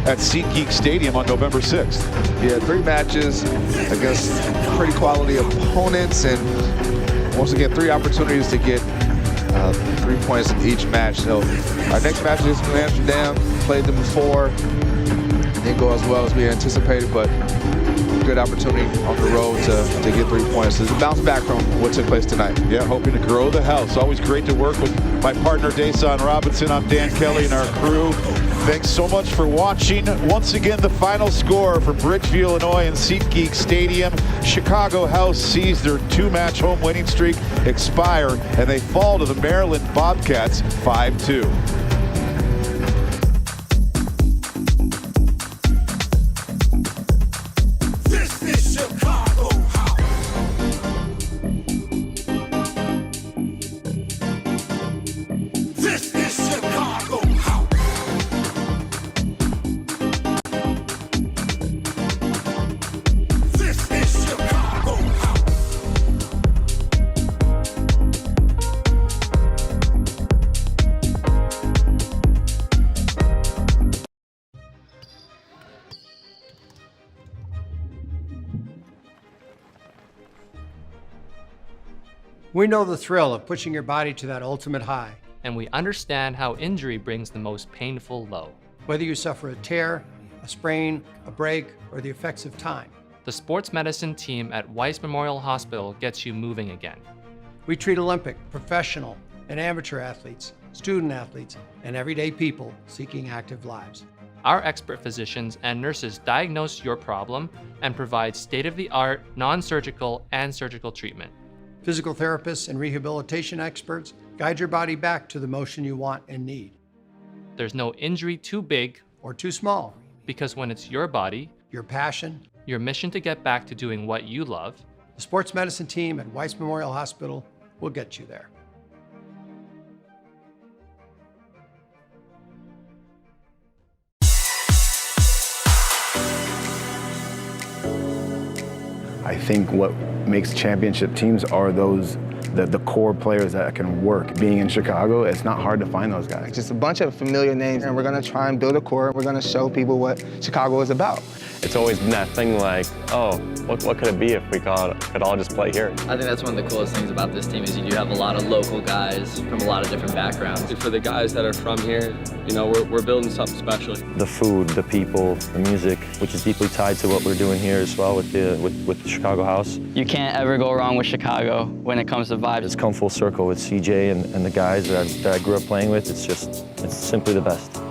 S2: at SeatGeek Stadium on November 6th. Yeah, 3 matches against pretty quality opponents, and once again, 3 opportunities to get 3 points in each match. So our next match is New Amsterdam. Played them before. Didn't go as well as we anticipated, but good opportunity on the road to get 3 points. It's a bounce back from what took place tonight. Yeah, hoping to grow the house. Always great to work with my partner, Dason Robinson. I'm Dan Kelly and our crew. Thanks so much for watching. Once again, the final score from Bridgeview, Illinois and SeatGeek Stadium. Chicago House sees their 2-match home winning streak expire, and they fall to the Maryland Bobcats 5-2.
S6: We know the thrill of pushing your body to that ultimate high.
S7: And we understand how injury brings the most painful low.
S6: Whether you suffer a tear, a sprain, a break, or the effects of time.
S7: The sports medicine team at Weiss Memorial Hospital gets you moving again.
S6: We treat Olympic, professional, and amateur athletes, student athletes, and everyday people seeking active lives.
S7: Our expert physicians and nurses diagnose your problem and provide state-of-the-art, non-surgical, and surgical treatment.
S6: Physical therapists and rehabilitation experts guide your body back to the motion you want and need.
S7: There's no injury too big
S6: or too small,
S7: because when it's your body,
S6: your passion,
S7: your mission to get back to doing what you love,
S6: the sports medicine team at Weiss Memorial Hospital will get you there.
S11: I think what makes championship teams are those the core players that can work. Being in Chicago, it's not hard to find those guys.
S12: Just a bunch of familiar names, and we're going to try and build a core. We're going to show people what Chicago is about.
S13: It's always been that thing like, oh, what could it be if we could all just play here?
S14: I think that's one of the coolest things about this team is you do have a lot of local guys from a lot of different backgrounds.
S15: For the guys that are from here, you know, we're building something special.
S13: The food, the people, the music, which is deeply tied to what we're doing here as well with the Chicago House.
S14: You can't ever go wrong with Chicago when it comes to vibes.
S13: It's come full circle with CJ and the guys that I grew up playing with. It's simply the best.